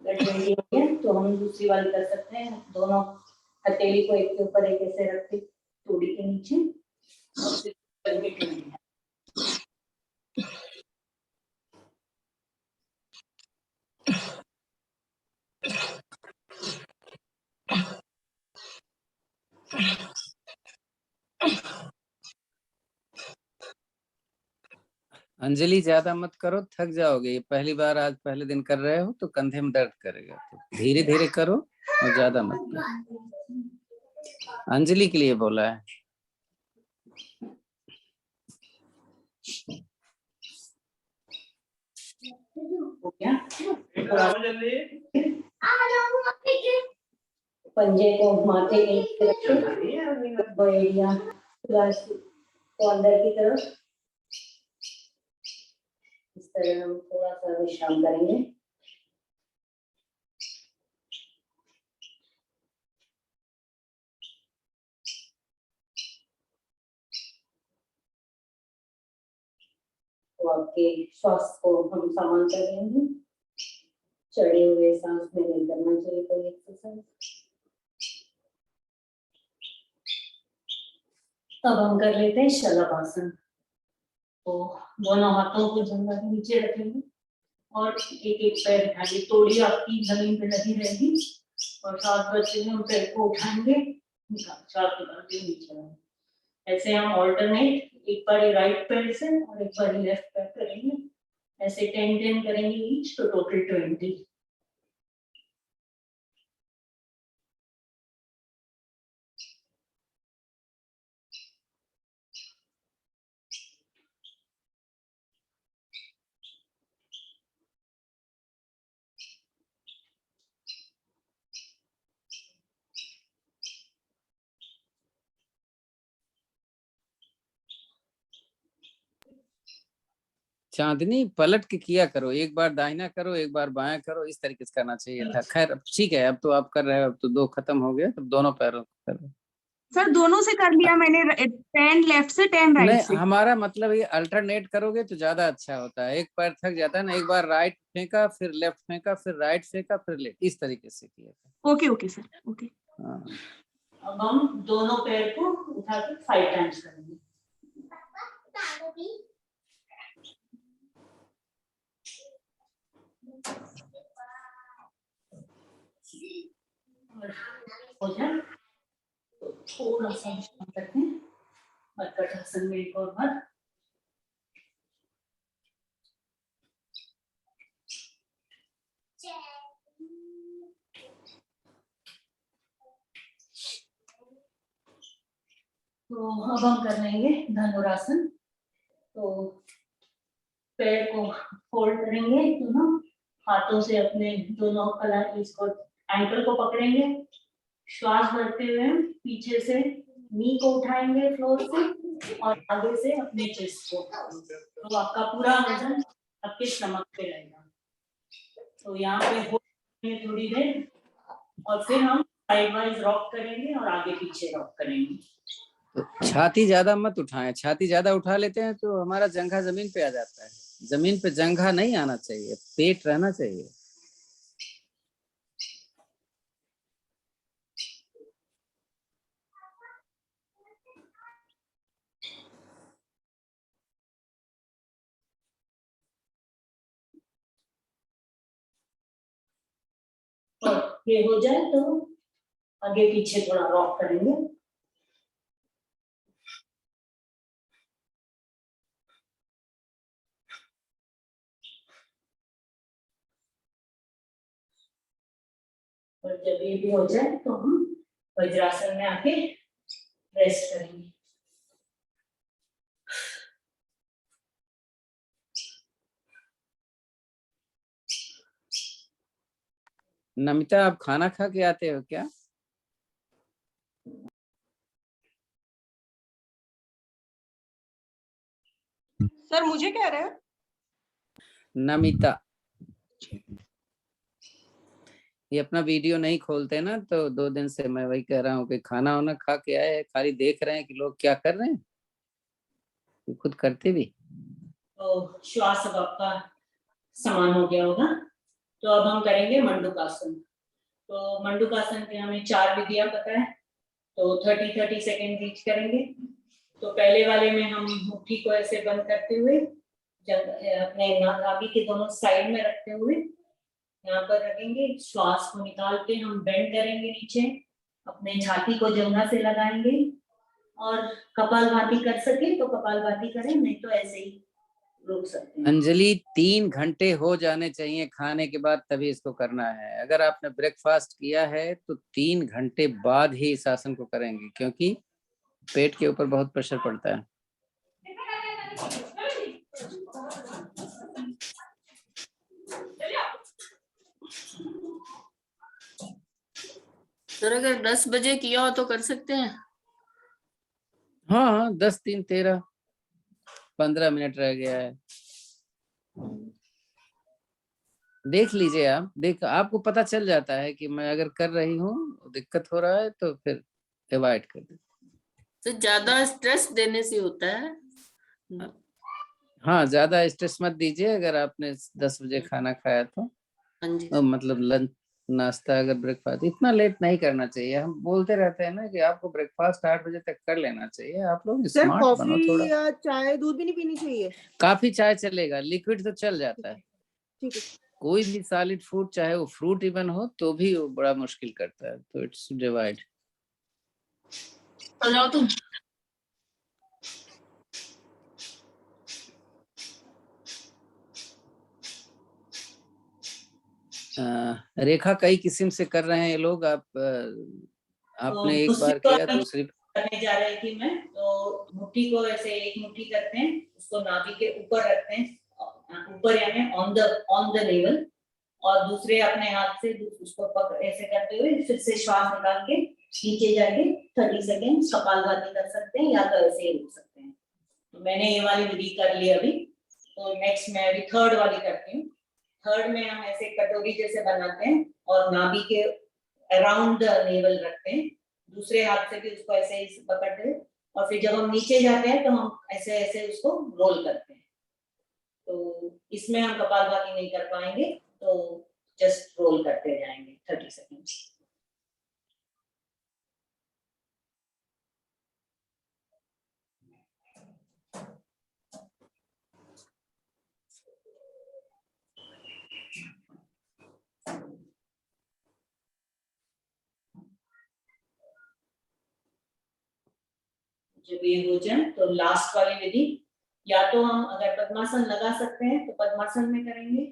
अगर 20 हो गया तो हम दूसरी वाली कर सकते हैं। दोनों हथेली को एक के ऊपर एक ऐसे रख के तोड़ी के नीचे, और फिर करके 20। अंजलि, ज्यादा मत करो, थक जाओगे। ये पहली बार आज पहले दिन कर रहे हो तो कंधे में दर्द करेगा, तो धीरे धीरे करो और ज्यादा मत करो। अंजलि के लिए बोला है। हो गया। पंजे को माथे के नीचे रखें, तो एरिया को अंदर की तरफ इस तरह हम थोड़ा सा विश्राम करेंगे। तो आपके श्वास को हम समांतर लेंगे, चढ़े हुए सांस में नहीं करना चाहिए कोई एक्सरसाइज। अब हम कर लेते हैं शलभासन। तो दोनों हाथों को जंघा के नीचे रखेंगे और एक एक पैर उठाएंगे, तोड़ी आपकी जमीन पे लगी रहेगी और 7 बच्चे हम पैर को उठाएंगे, साथ निकाल के नीचे लाएंगे। ऐसे हम ऑल्टरनेट, एक बार राइट पैर से और एक बार लेफ्ट पैर करेंगे, ऐसे 10 करेंगे ईच, तो टोटल 20। चांदनी पलट के किया करो, एक बार दाहिना करो एक बार बायां करो, इस तरीके से करना चाहिए था। खैर अब ठीक है, अब तो आप कर रहे हो, अब तो 2 खत्म हो गया, अब दोनों पैरों को करो। सर दोनों से कर लिया मैंने, 10 लेफ्ट से 10 राइट नहीं, से। हमारा मतलब ये अल्टरनेट करोगे तो ज्यादा अच्छा होता है। एक पैर थक जाता है ना, एक बार राइट फेंका फिर लेफ्ट फेंका फिर राइट फेंका फिर लेफ्ट, इस तरीके से किया था। Okay okay sir, okay. हाँ। अब हम दोनों पैर को उठा के 5 टाइम्स करेंगे। और हो जाए तो थोड़ा सा विश्राम करते हैं, मर्कटासन में एक और बार। तो अब हम कर लेंगे धनुरासन। तो पैर को फोल्ड करेंगे, दोनों हाथों से अपने दोनों इसको एंकल को पकड़ेंगे, श्वास भरते हुए पीछे से नी को उठाएंगे फ्लोर से और आगे से अपने चेस्ट को, तो आपका पूरा वजन आपके स्टमक पे रहेगा। तो यहाँ पे होल्ड थोड़ी देर और फिर हम साइड वाइज रॉक करेंगे और आगे पीछे रॉक करेंगे। तो छाती ज्यादा मत उठाएं, छाती ज्यादा उठा लेते हैं तो हमारा जंघा जमीन पे आ जाता है। जमीन पे जंघा नहीं आना चाहिए, पेट रहना चाहिए। और ये हो जाए तो आगे पीछे थोड़ा रॉक करेंगे। और जब ये भी हो जाए तो हम वज्रासन में आके रेस्ट करेंगे। नमिता, आप खाना खा के आते हो क्या? सर मुझे कह रहे हैं? नमिता, ये अपना वीडियो नहीं खोलते ना, तो 2 दिन से मैं वही कह रहा हूँ कि खाना वाना खा के आए, खाली देख रहे हैं कि लोग क्या कर रहे हैं, खुद करते भी। तो श्वास अब आपका समान हो गया होगा। तो अब हम करेंगे मंडूकासन। तो मंडूकासन के हमें 4 विधियां पता है, तो 30-30 सेकेंड ईच करेंगे। तो पहले वाले में हम मुट्ठी को ऐसे बंद करते हुए अपने नाभि के दोनों साइड में रखते हुए यहाँ पर रखेंगे, श्वास को निकाल के हम बेंड करेंगे नीचे, अपने छाती को जंघा से लगाएंगे और कपालभाति कर सके तो कपालभाति करें, नहीं तो ऐसे ही रोक सकते हैं। अंजलि, 3 घंटे हो जाने चाहिए खाने के बाद, तभी इसको करना है। अगर आपने ब्रेकफास्ट किया है तो 3 घंटे बाद ही इस आसन को करेंगे, क्योंकि पेट के ऊपर बहुत प्रेशर पड़ता है। सर अगर 10 बजे किया हो तो कर सकते हैं? हाँ, 10, 3, 13, 15 मिनट रह गया है। देख लीजिए, आप आपको पता चल जाता है कि मैं अगर कर रही हूँ, दिक्कत हो रहा है तो फिर अवॉइड कर दे। तो ज्यादा स्ट्रेस देने से होता है? हाँ, ज्यादा स्ट्रेस मत दीजिए। अगर आपने 10 बजे खाना खाया तो हाँ जी। मतलब लंच नाश्ता अगर ब्रेकफास्ट इतना लेट नहीं करना चाहिए। हम बोलते रहते हैं ना कि आपको ब्रेकफास्ट 8 बजे तक कर लेना चाहिए। आप लोग सर स्मार्ट बनो कॉफी थोड़ा। या चाय दूध भी नहीं पीनी चाहिए? काफी चाय चलेगा, लिक्विड तो चल जाता है। ठीक है। कोई भी सॉलिड फूड चाहे वो फ्रूट इवन हो तो भी वो बड़ा मुश्किल करता है, तो इट्स डिवाइड। तो जाओ तुम। रेखा कई किस्म से कर रहे हैं ये लोग। आपने एक दूसरी बार को किया, अभी दूसरी करने जा रही थी मैं। तो मुट्ठी को ऐसे एक मुट्ठी करते हैं, उसको नाभि के ऊपर रखते हैं, ऊपर यानी ऑन द लेवल, और दूसरे अपने हाथ से उसको ऐसे करते हुए फिर से श्वास निकाल के नीचे जाके 30 सेकेंड कपालभाति कर सकते हैं, या तो ऐसे ही रुक सकते हैं। तो मैंने ये वाली विधि कर ली अभी। तो नेक्स्ट मैं अभी थर्ड वाली करती हूँ। थर्ड में हम ऐसे कटोरी जैसे बनाते हैं और नाभि के अराउंड द नेवल रखते हैं, दूसरे हाथ से भी उसको ऐसे ही पकड़ते हैं, और फिर जब हम नीचे जाते हैं तो हम ऐसे ऐसे उसको रोल करते हैं। तो इसमें हम कपालभाति नहीं कर पाएंगे, तो जस्ट रोल करते जाएंगे 30 सेकेंड्स। जब ये हो जाए तो लास्ट वाली विधि, या तो हम अगर पद्मासन लगा सकते हैं तो पद्मासन में करेंगे,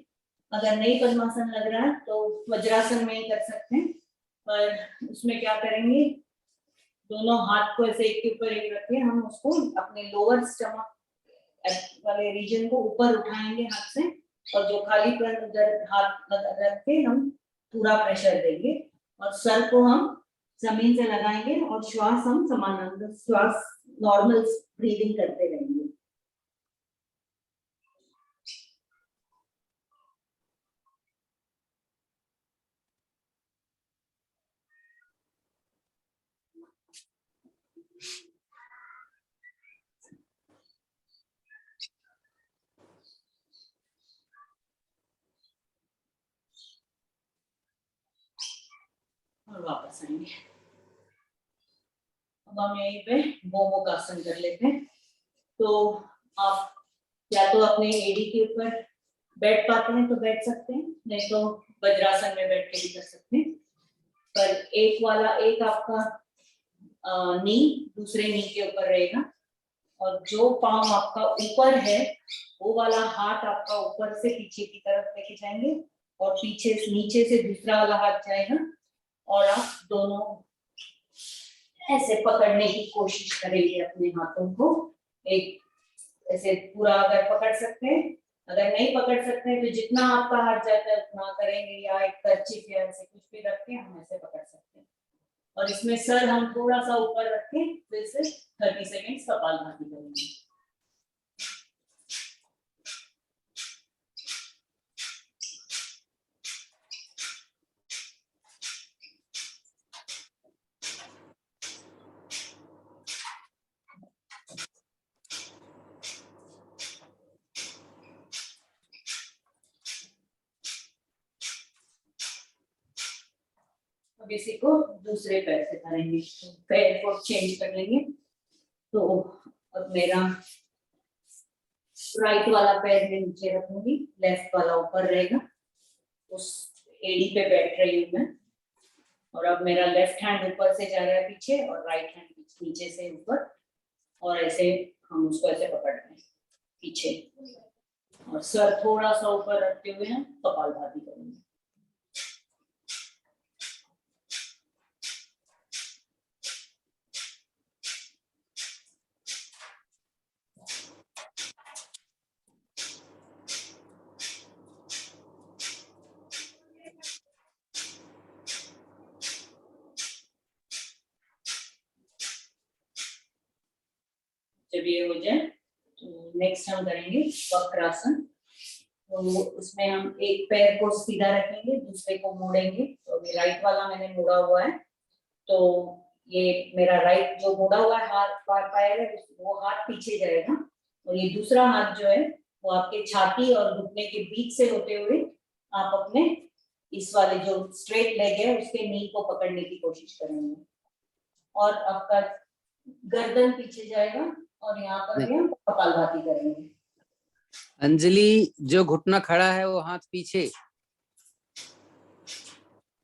अगर नहीं पद्मासन लग रहा है तो वज्रासन में ही कर सकते हैं। पर उसमें क्या करेंगे, दोनों हाथ को ऐसे एक के ऊपर एक रख के हम उसको अपने लोअर स्टमक वाले रीजन को ऊपर उठाएंगे हाथ से, और जो खाली पर हाथ रख के हम पूरा प्रेशर देंगे, और सर को हम जमीन से लगाएंगे, और श्वास हम समानांतर श्वास नॉर्मल ब्रीदिंग करते रहेंगे। और वापस आएंगे। अब हम यहीं पे गोमुखासन कर लेते हैं। तो आप या तो अपने एडी के ऊपर बैठ पाते हैं तो बैठ सकते हैं, नहीं तो वज्रासन में बैठ के भी कर सकते हैं। पर एक आपका नी दूसरे नी के ऊपर रहेगा, और जो पाँव आपका ऊपर है वो वाला हाथ आपका ऊपर से पीछे की तरफ लेके जाएंगे, और पीछे से नीचे से दूसरा वाला हाथ जाएगा, और आप दोनों ऐसे पकड़ने की कोशिश करेंगे अपने हाथों को। एक ऐसे पूरा अगर पकड़ सकते हैं, अगर नहीं पकड़ सकते हैं तो जितना आपका हाथ जाता है उतना करेंगे, या एक कर्चिफ या ऐसे कुछ भी रख के हम ऐसे पकड़ सकते हैं। और इसमें सर हम थोड़ा सा ऊपर रख के फिर से 30 सेकेंड कपालभाति करेंगे। अब इसी को दूसरे पैर से करेंगे, तो पैर को चेंज कर लेंगे। तो अब मेरा राइट वाला पैर में नीचे रखूंगी, लेफ्ट वाला ऊपर रहेगा, उस एड़ी पे बैठ रही हूँ मैं। और अब मेरा लेफ्ट हैंड ऊपर से जा रहा है पीछे, और राइट हैंड नीचे से ऊपर, और ऐसे हम उसको ऐसे पकड़ रहे हैं पीछे, और सर थोड़ा सा ऊपर रखते हुए हम कपालभाति करेंगे। जब ये हो जाए तो नेक्स्ट हम करेंगे वक्रासन। तो उसमें हम एक पैर को सीधा रखेंगे, दूसरे को मोड़ेंगे। तो अभी राइट वाला मैंने मोड़ा हुआ है, तो ये मेरा राइट जो मोड़ा हुआ है हाथ पैर है, वो हाथ पीछे जाएगा, और ये दूसरा हाथ जो है वो आपके छाती और घुटने के बीच से होते हुए आप अपने इस वाले जो स्ट्रेट लेग है उसके नी को पकड़ने की कोशिश करेंगे और आपका गर्दन पीछे जाएगा और यहाँ पर भी हम कपालभाति करेंगे। अंजलि, जो घुटना खड़ा है वो हाथ पीछे,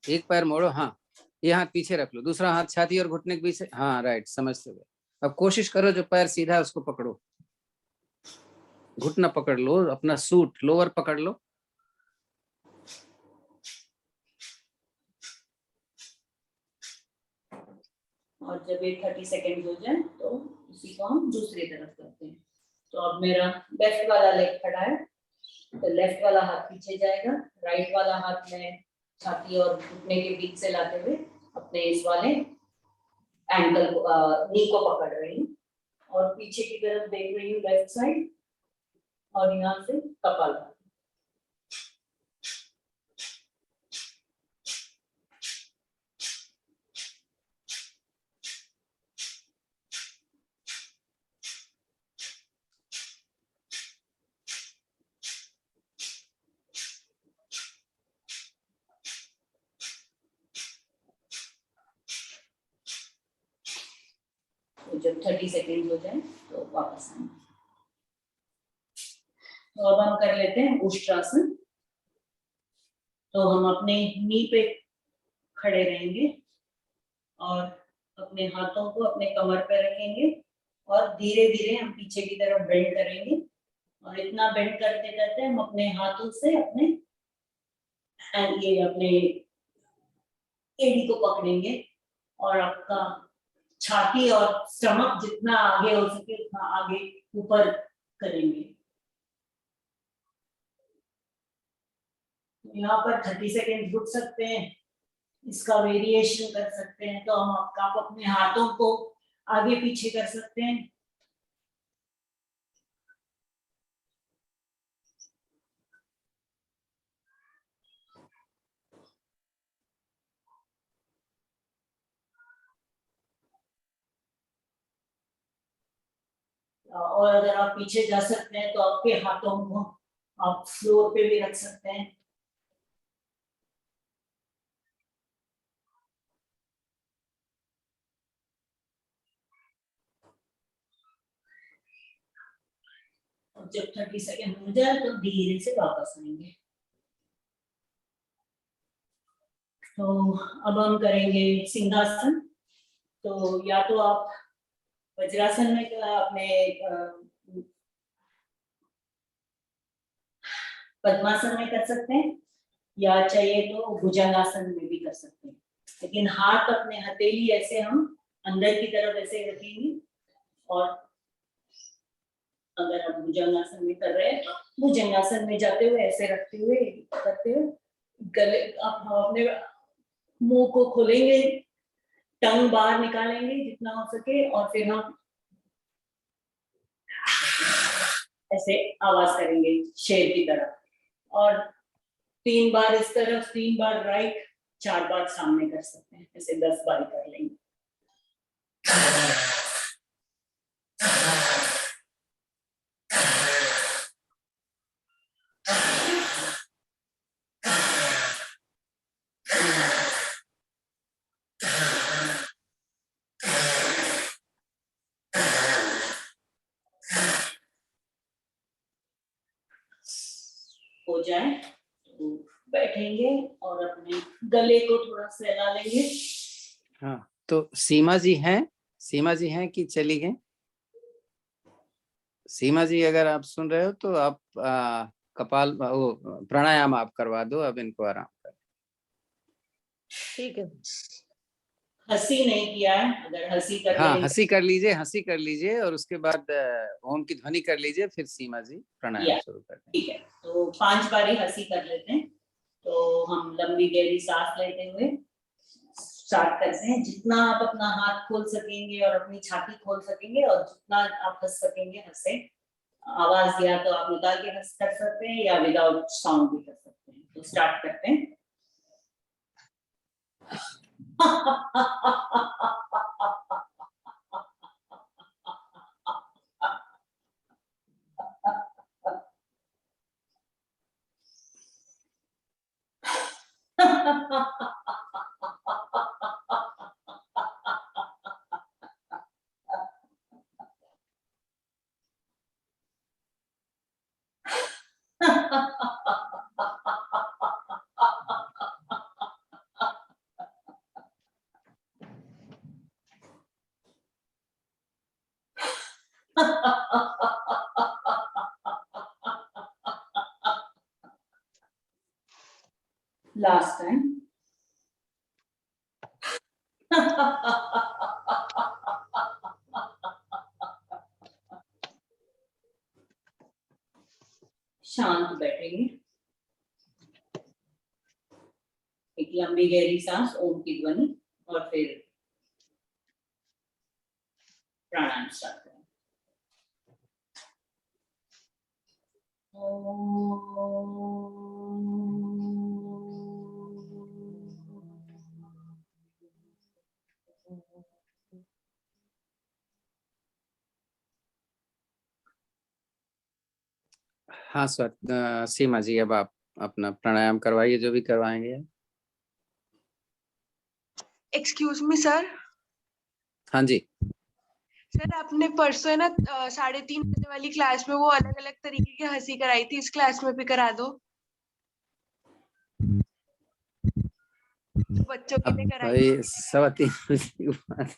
एक पैर मोड़ो, हाँ ये हाथ पीछे रख लो, दूसरा हाथ छाती और घुटने के बीच से, हाँ राइट, समझते हुए। अब कोशिश करो जो पैर सीधा है उसको पकड़ो, घुटना पकड़ लो, अपना सूट लोअर पकड़ लो। और जब ये 30 सेकेंड हो जाए तो उसी को हम दूसरी तरफ करते हैं। तो अब मेरा लेफ्ट वाला लेग खड़ा है, तो लेफ्ट वाला हाथ पीछे जाएगा, राइट वाला हाथ में छाती और घुटने के बीच से लाते हुए अपने इस वाले एंकल को नी को पकड़ रही हूँ और पीछे की तरफ देख रही हूँ लेफ्ट साइड और यहाँ से कपालभाति। तो जब 30 सेकेंड हो जाए तो वापस आएंगे। तो अब हम कर लेते हैं उष्ट्रासन। तो हम अपने नी पे खड़े रहेंगे और अपने हाथों को अपने कमर पे रखेंगे और धीरे धीरे हम पीछे की तरफ बेंड करेंगे और इतना बेंड करते करते हम अपने हाथों से अपने ये अपने एड़ी को पकड़ेंगे और आपका छाती और स्टमक जितना आगे हो सके उतना आगे ऊपर करेंगे। यहाँ पर 30 सेकेंड रुक सकते हैं, इसका वेरिएशन कर सकते हैं। तो हम आप अपने हाथों को आगे पीछे कर सकते हैं। और अगर आप पीछे जा सकते हैं तो आपके हाथों को आप फ्लोर पे भी रख सकते हैं। और जब 30 सेकेंड हो जाए तो धीरे से वापस आएंगे। तो अब हम करेंगे सिंहासन। तो या तो आप वज्रासन में अपने पद्मासन में कर सकते हैं या चाहिए तो भुजंगासन में भी कर सकते हैं, लेकिन हाथ अपने हथेली ऐसे हम अंदर की तरफ ऐसे रखेंगे और अगर आप भुजंगासन में कर रहे हैं तो भुजंगासन में जाते हुए ऐसे रखते हुए करते हुए गले आप अपने मुंह को खोलेंगे, टंग बाहर निकालेंगे जितना हो सके और फिर हम ऐसे आवाज करेंगे शेर की तरह और 3 बार इस तरफ, 3 बार राइट, 4 बार सामने कर सकते हैं। ऐसे 10 बार कर लेंगे। हो जाए तो बैठेंगे और अपने गले को थोड़ा सहला लेंगे। हाँ, तो सीमा जी हैं, सीमा जी हैं कि चली गए? सीमा जी अगर आप सुन रहे हो तो आप कपाल वो प्राणायाम आप करवा दो अब इनको आराम कर। ठीक है। हंसी नहीं किया है, अगर हंसी कर हाँ, लेंगे हंसी कर लीजिए, हंसी कर लीजिए और उसके बाद ओम की ध्वनि कर लीजिए, फिर सीमा जी प्राणायाम शुरू कर दें। ठीक है। तो 5 बारी हंसी कर लेते हैं। तो हम लंबी गहरी सांस लेते हुए स्टार्ट करते हैं। जितना आप अपना हाथ खोल सकेंगे और अपनी छाती खोल सकेंगे और जितना आप हंस सकेंगे हंसे। आवाज या तो आप निकाल के हंस कर सकते हैं या विदाउट साउंड भी कर सकते हैं। तो स्टार्ट करते हैं। Last time. शांत बैठेंगे, एक लंबी गहरी सांस, ओम की ध्वनि, और फिर प्राणायाम स्टार्ट करें। हाँ सीमा जी, अब आप अपना प्राणायाम करवाइए जो भी करवाएंगे। Excuse me sir. हाँ जी। सर आपने परसों है ना 3:30 बजे वाली क्लास में वो अलग अलग तरीके की हंसी कराई थी, इस क्लास में भी करा दो। तो बच्चों के अब लिए कराई भाई 3:15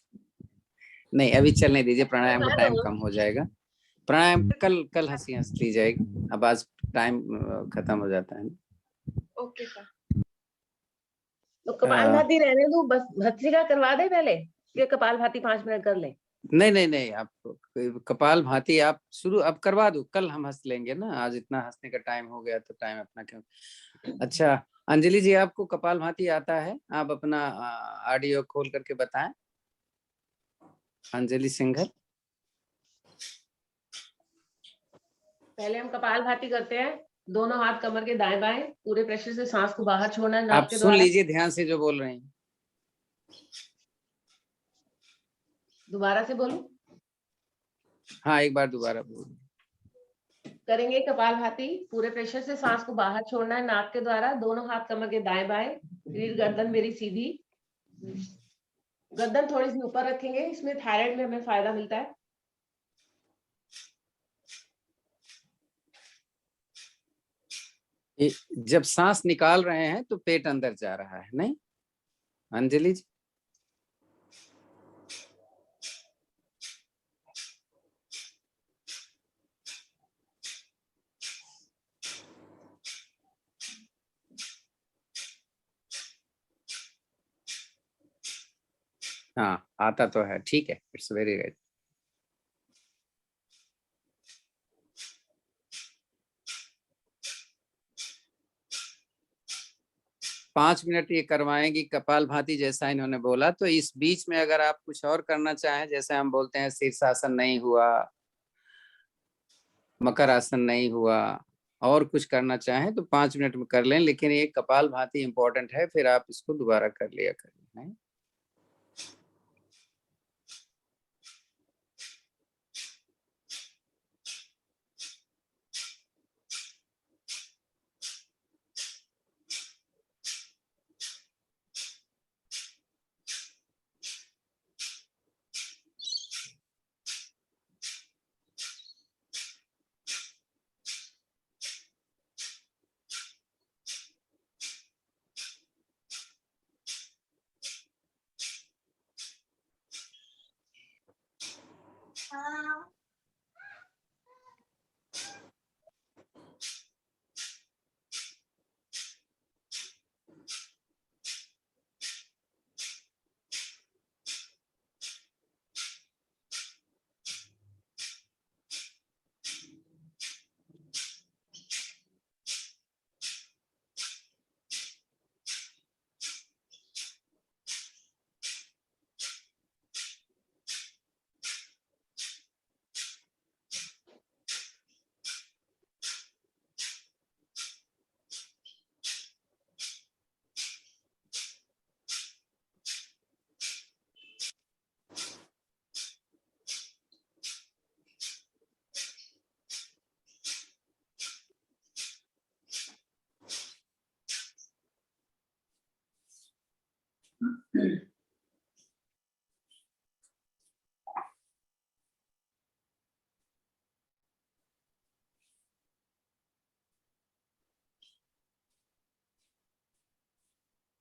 नहीं, अभी चलने दीजिए, प्राणायाम का टाइम कम हो जाएगा। प्राणायाम कल कल हंसी हंस ली जाएगी, अब आज टाइम खत्म हो जाता है। Okay sir. तो कपालभाति रहने दो, बस भस्त्रिका करवा दे पहले, फिर कपालभाति 5 मिनट कर ले। नहीं नहीं नहीं, आप कपालभाति आप शुरू अब करवा दो, कल हम हंस लेंगे ना, आज इतना हंसने का टाइम हो गया तो टाइम अपना क्यों। अच्छा अंजलि जी, आपको कपालभाति आता है? आप अपना ऑडियो खोल करके बताएं। अंजलि सिंघल। पहले हम कपालभाति करते हैं, दोनों हाथ कमर के दाएं बाएं, पूरे प्रेशर से सांस को बाहर छोड़ना है नाक आप के सुन द्वारा। लीजिए ध्यान से जो बोल रहे हैं। दोबारा से बोलूं? हाँ एक बार दोबारा बोलिए। करेंगे कपालभाति, पूरे प्रेशर से सांस को बाहर छोड़ना है नाक के द्वारा, दोनों हाथ कमर के दाएं बाएं, फिर गर्दन मेरी सीधी, गर्दन थोड़ी सी ऊपर रखेंगे, इसमें थायराइड में हमें फायदा मिलता है। जब सांस निकाल रहे हैं तो पेट अंदर जा रहा है, नहीं अंजलि जी? हाँ आता तो है, ठीक है, इट्स वेरी गुड। पांच मिनट ये करवाएंगी कपालभाति जैसा इन्होंने बोला। तो इस बीच में अगर आप कुछ और करना चाहें, जैसे हम बोलते हैं शीर्षासन नहीं हुआ, मकर आसन नहीं हुआ, और कुछ करना चाहें तो 5 मिनट में कर लें, लेकिन ये कपालभाति इंपॉर्टेंट है, फिर आप इसको दोबारा कर लिया करें।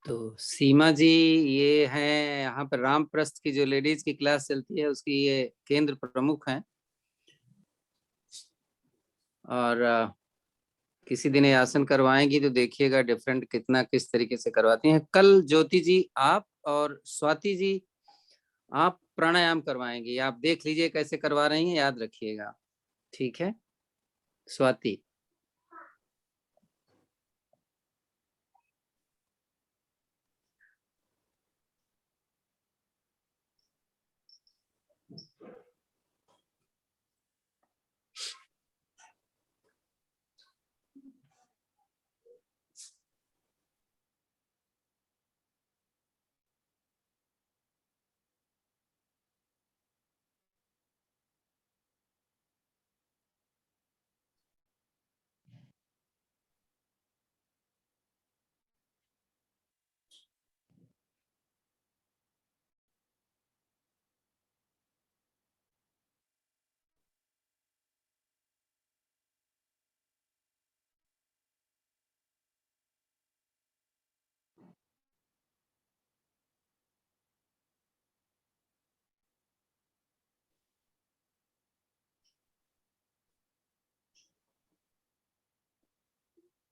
तो सीमा जी, ये है यहाँ पर रामप्रस्थ की जो लेडीज की क्लास चलती है उसकी ये केंद्र प्रमुख हैं। और किसी दिन ये आसन करवाएंगी तो देखिएगा डिफरेंट कितना किस तरीके से करवाती हैं। कल ज्योति जी आप और स्वाति जी आप प्राणायाम करवाएंगी, आप देख लीजिए कैसे करवा रही हैं, याद रखिएगा। ठीक है स्वाति?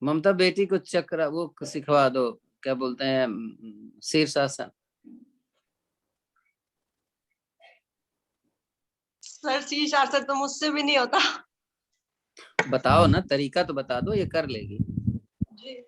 ममता बेटी को चक्र वो सिखवा दो, क्या बोलते हैं, शीर्षासन। सर शीर्षासन तो मुझसे भी नहीं होता। बताओ ना, तरीका तो बता दो, ये कर लेगी। जी।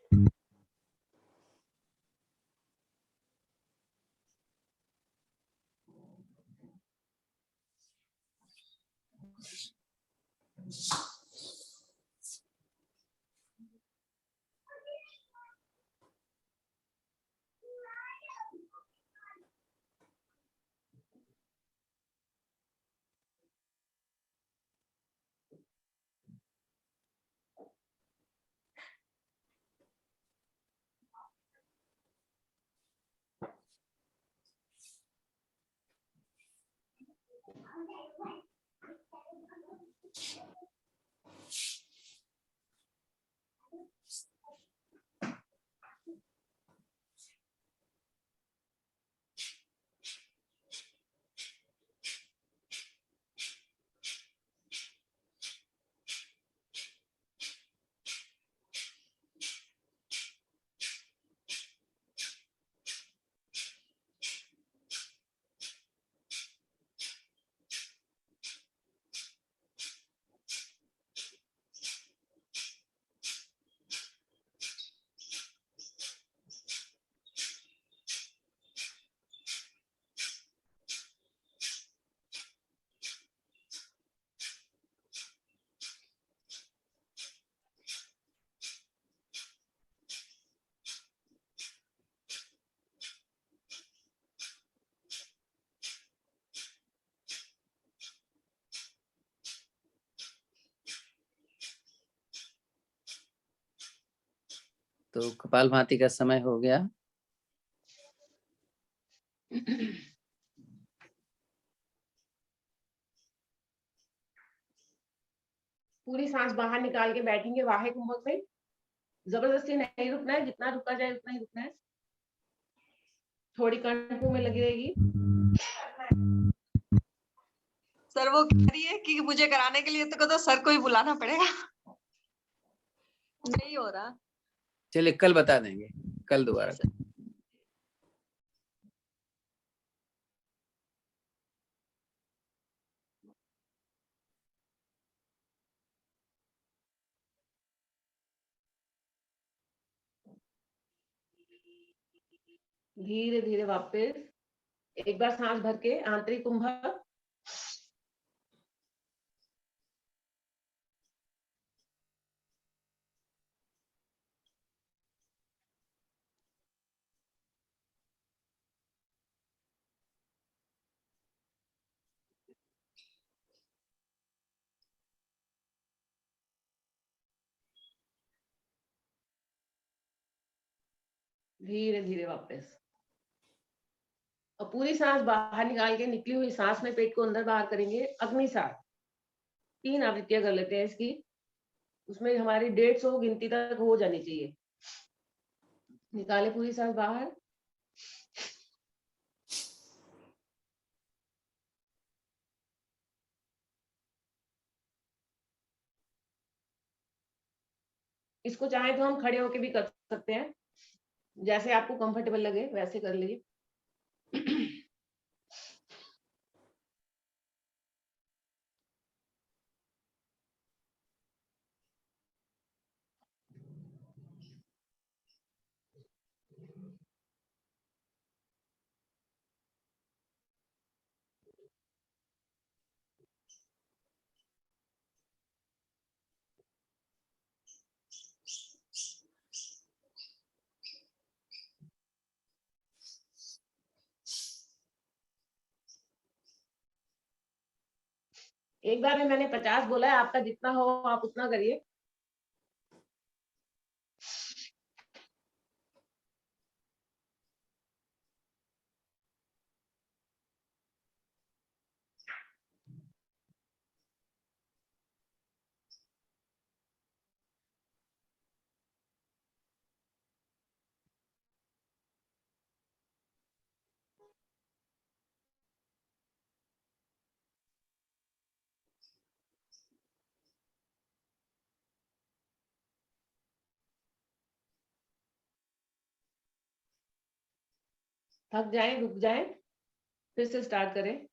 तो कपालभाति का समय हो गया। पूरी सांस बाहर निकाल के बैठेंगे वाहे कुंभक में। जबरदस्ती नहीं रुकना है, जितना रुका जाए उतना ही रुकना है। थोड़ी कंठों में लगी रहेगी। सर वो कह रही है कि मुझे कराने के लिए तो सर को ही बुलाना पड़ेगा। नहीं हो रहा। चलिए कल बता देंगे, कल दोबारा। धीरे धीरे वापस एक बार सांस भर के आंतरिक कुंभक। धीरे धीरे वापस। और पूरी सांस बाहर निकाल के निकली हुई सांस में पेट को अंदर बाहर करेंगे। अग्नि सांस 3 आवृत्तियां कर लेते हैं इसकी। उसमें हमारी 150 गिनती तक हो जानी चाहिए। निकाले पूरी सांस बाहर। इसको चाहे तो हम खड़े होके भी कर सकते हैं, जैसे आपको कंफर्टेबल लगे वैसे कर लीजिए। एक बार में मैंने 50 बोला है, आपका जितना हो आप उतना करिए। थक जाए, रुक जाए, फिर से स्टार्ट करें।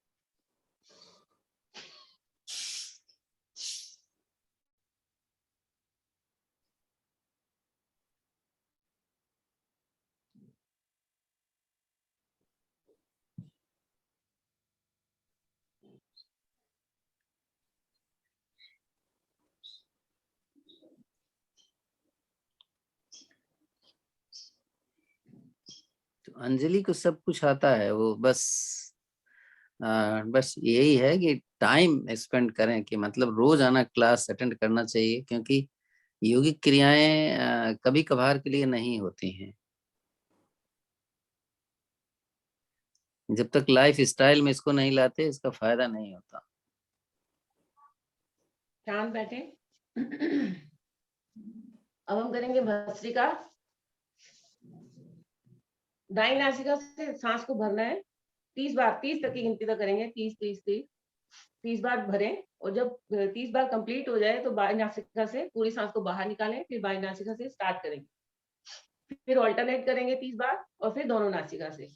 तो अंजलि को सब कुछ आता है, वो बस बस यही है कि टाइम स्पेंड करें, कि मतलब रोज आना क्लास अटेंड करना चाहिए, क्योंकि योगिक क्रियाएं कभी कभार के लिए नहीं होती हैं। जब तक लाइफ स्टाइल में इसको नहीं लाते इसका फायदा नहीं होता। शांत बैठे। अब हम करेंगे भस्त्रिका। दाई नासिका से सांस को भरना है 30 बार, 30 तक की गिनती तक करेंगे। 30 30 30 30 बार भरें, और जब 30 बार कंप्लीट हो जाए तो बाई नासिका से पूरी सांस को बाहर निकालें, फिर बाई नासिका से स्टार्ट करेंगे, फिर ऑल्टरनेट करेंगे 30 बार, और फिर दोनों नासिका से।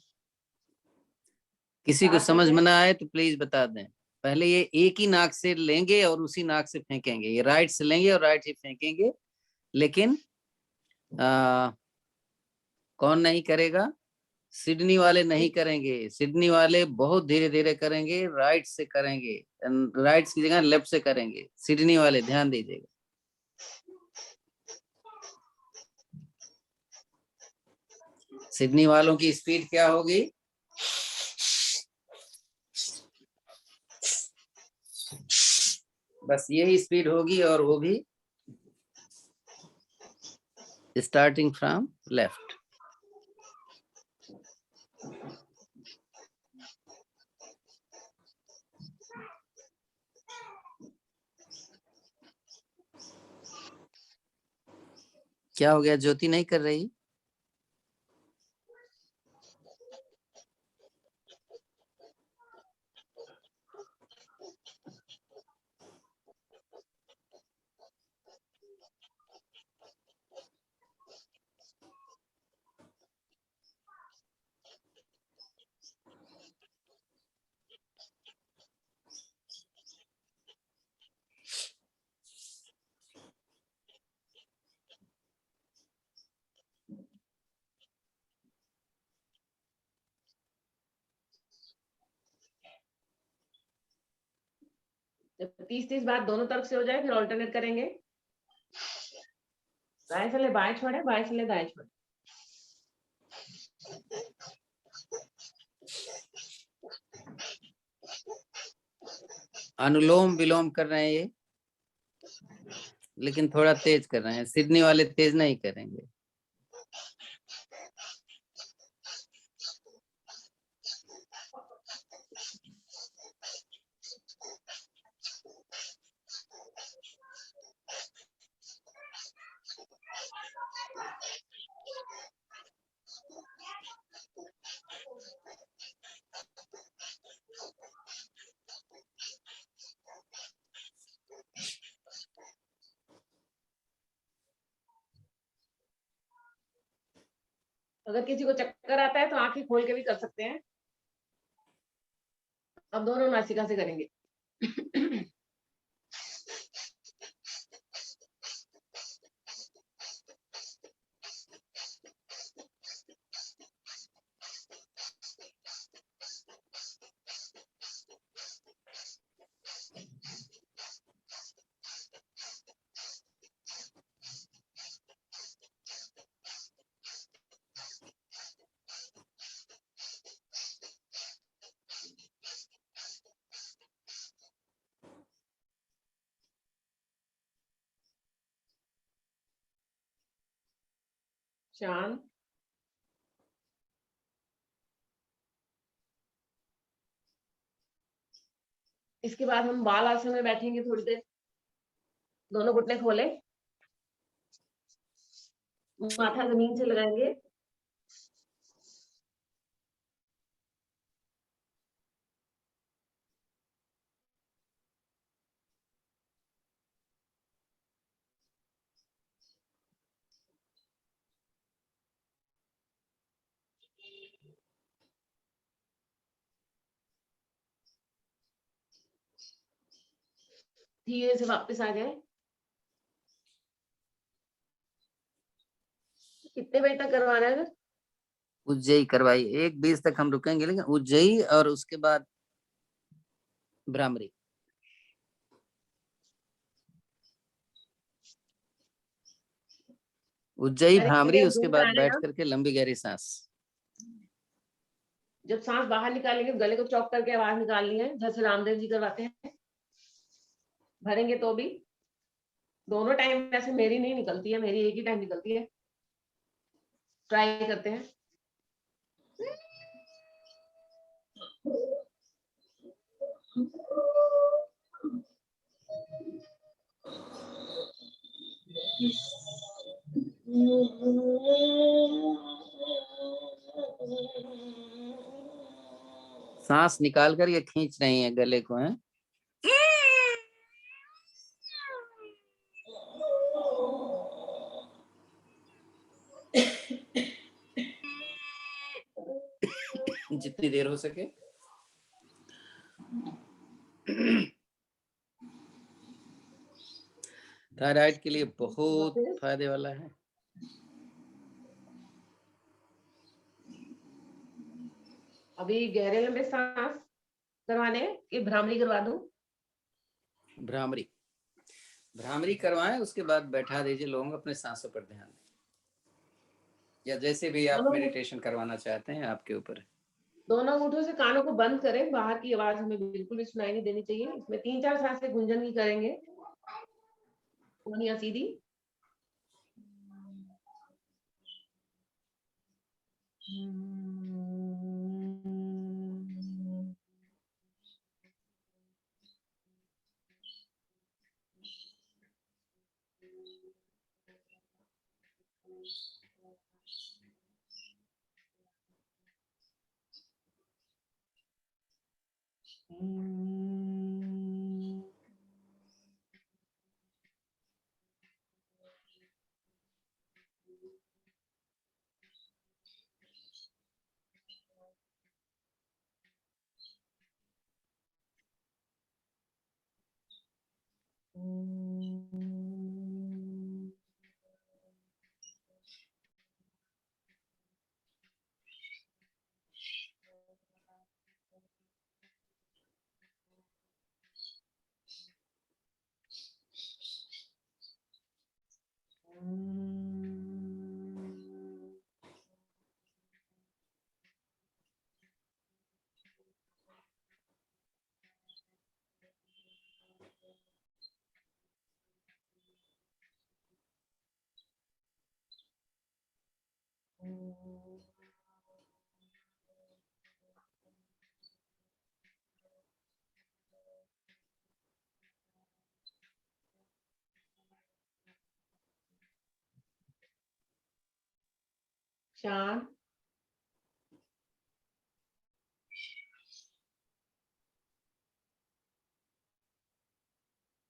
किसी को सात समझ करते में हैं। ना आए तो प्लीज बता दें। पहले ये एक ही नाक से लेंगे और उसी नाक से फेंकेंगे, ये राइट से लेंगे और राइट से फेंकेंगे, लेकिन कौन नहीं करेगा? सिडनी वाले नहीं करेंगे। सिडनी वाले बहुत धीरे धीरे करेंगे, राइट से करेंगे, राइट की जगह लेफ्ट से करेंगे। सिडनी वाले ध्यान दीजिएगा। सिडनी वालों की स्पीड क्या होगी? बस यही स्पीड होगी, और वो भी स्टार्टिंग फ्रॉम लेफ्ट। क्या हो गया, ज्योति नहीं कर रही? जब 30 30 बार दोनों तरफ से हो जाए फिर ऑल्टरनेट करेंगे। दाएं से ले बाएं छोड़े, बाएं से ले दाएं छोड़े। अनुलोम विलोम कर रहे हैं ये, लेकिन थोड़ा तेज कर रहे हैं। सिडनी वाले तेज नहीं करेंगे। अगर किसी को चक्कर आता है तो आंखें खोल के भी कर सकते हैं। अब दोनों नासिका से करेंगे। शांत। इसके बाद हम बाल आसन में बैठेंगे थोड़ी देर। दोनों घुटने खोले, माथा जमीन से लगाएंगे। धीरे से वापस आ जाए। कितने बजे तक करवाना है? उज्जयी करवाइए, 1:20 तक हम रुकेंगे, लेकिन उज्जयी और उसके बाद भ्रामरी। उज्जयी भ्रामरी, उसके बाद बैठ करके लंबी गहरी सांस। जब सांस बाहर निकालेंगे गले को चौक करके आवाज निकालनी है, जैसे रामदेव जी करवाते हैं। भरेंगे तो भी दोनों टाइम, वैसे मेरी नहीं निकलती है, मेरी एक ही टाइम निकलती है। ट्राई करते हैं। सांस निकाल कर ये खींच रही है गले को, है। जितनी देर हो सके। थायराइड के लिए बहुत फायदे वाला है। अभी गहरे लंबे सांस करवाने कि भ्रामरी करवा दूं? भ्रामरी, भ्रामरी करवाएं, उसके बाद बैठा दीजिए लोगों को, अपने सांसों पर ध्यान दें, या जैसे भी आप मेडिटेशन करवाना चाहते हैं, आपके ऊपर है। दोनों अंगूठों से कानों को बंद करें, बाहर की आवाज हमें बिल्कुल भी सुनाई नहीं देनी चाहिए। इसमें 3-4 सांसें गुंजन की करेंगे, या सीधी। शांत।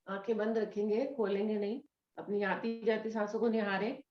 आंखें बंद रखेंगे, खोलेंगे नहीं। अपनी आती जाती सांसों को निहारें।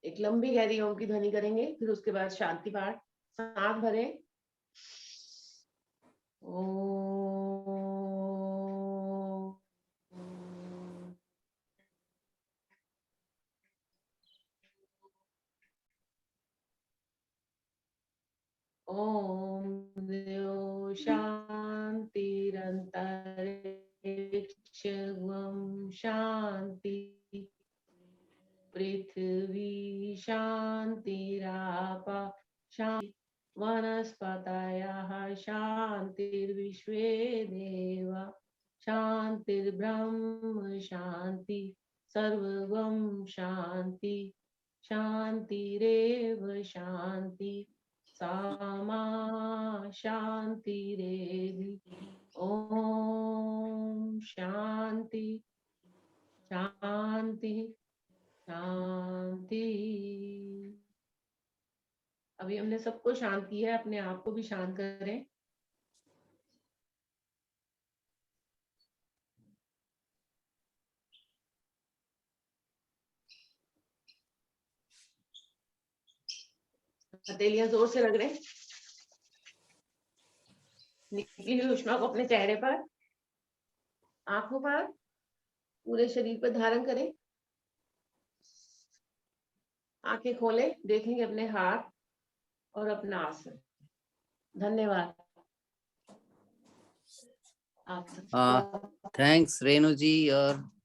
एक लंबी गहरी ओम की ध्वनि करेंगे, फिर उसके बाद शांति पाठ। सांस भरें। ओम द्यो शांतिरन्तरिक्षं शांति, पृथ्वी शांतिरापः शांति, वनस्पतयः शांतिर्विश्वे देवा शांतिर्ब्रह्म शांति, सर्वं शांति, शांतिरेव शांति, सामा शांतिरेधि। ओम शांति शांति शांति। अभी हमने सबको शांत किया है, अपने आप को भी शांत करें। हथेलियां जोर से रग रहे। निकली हुई उष्मा को अपने चेहरे पर, आंखों पर, पूरे शरीर पर धारण करें। आंखें खोलें, देखेंगे अपने हाथ और अपना आसन। धन्यवाद। आप थैंक्स रेणु जी और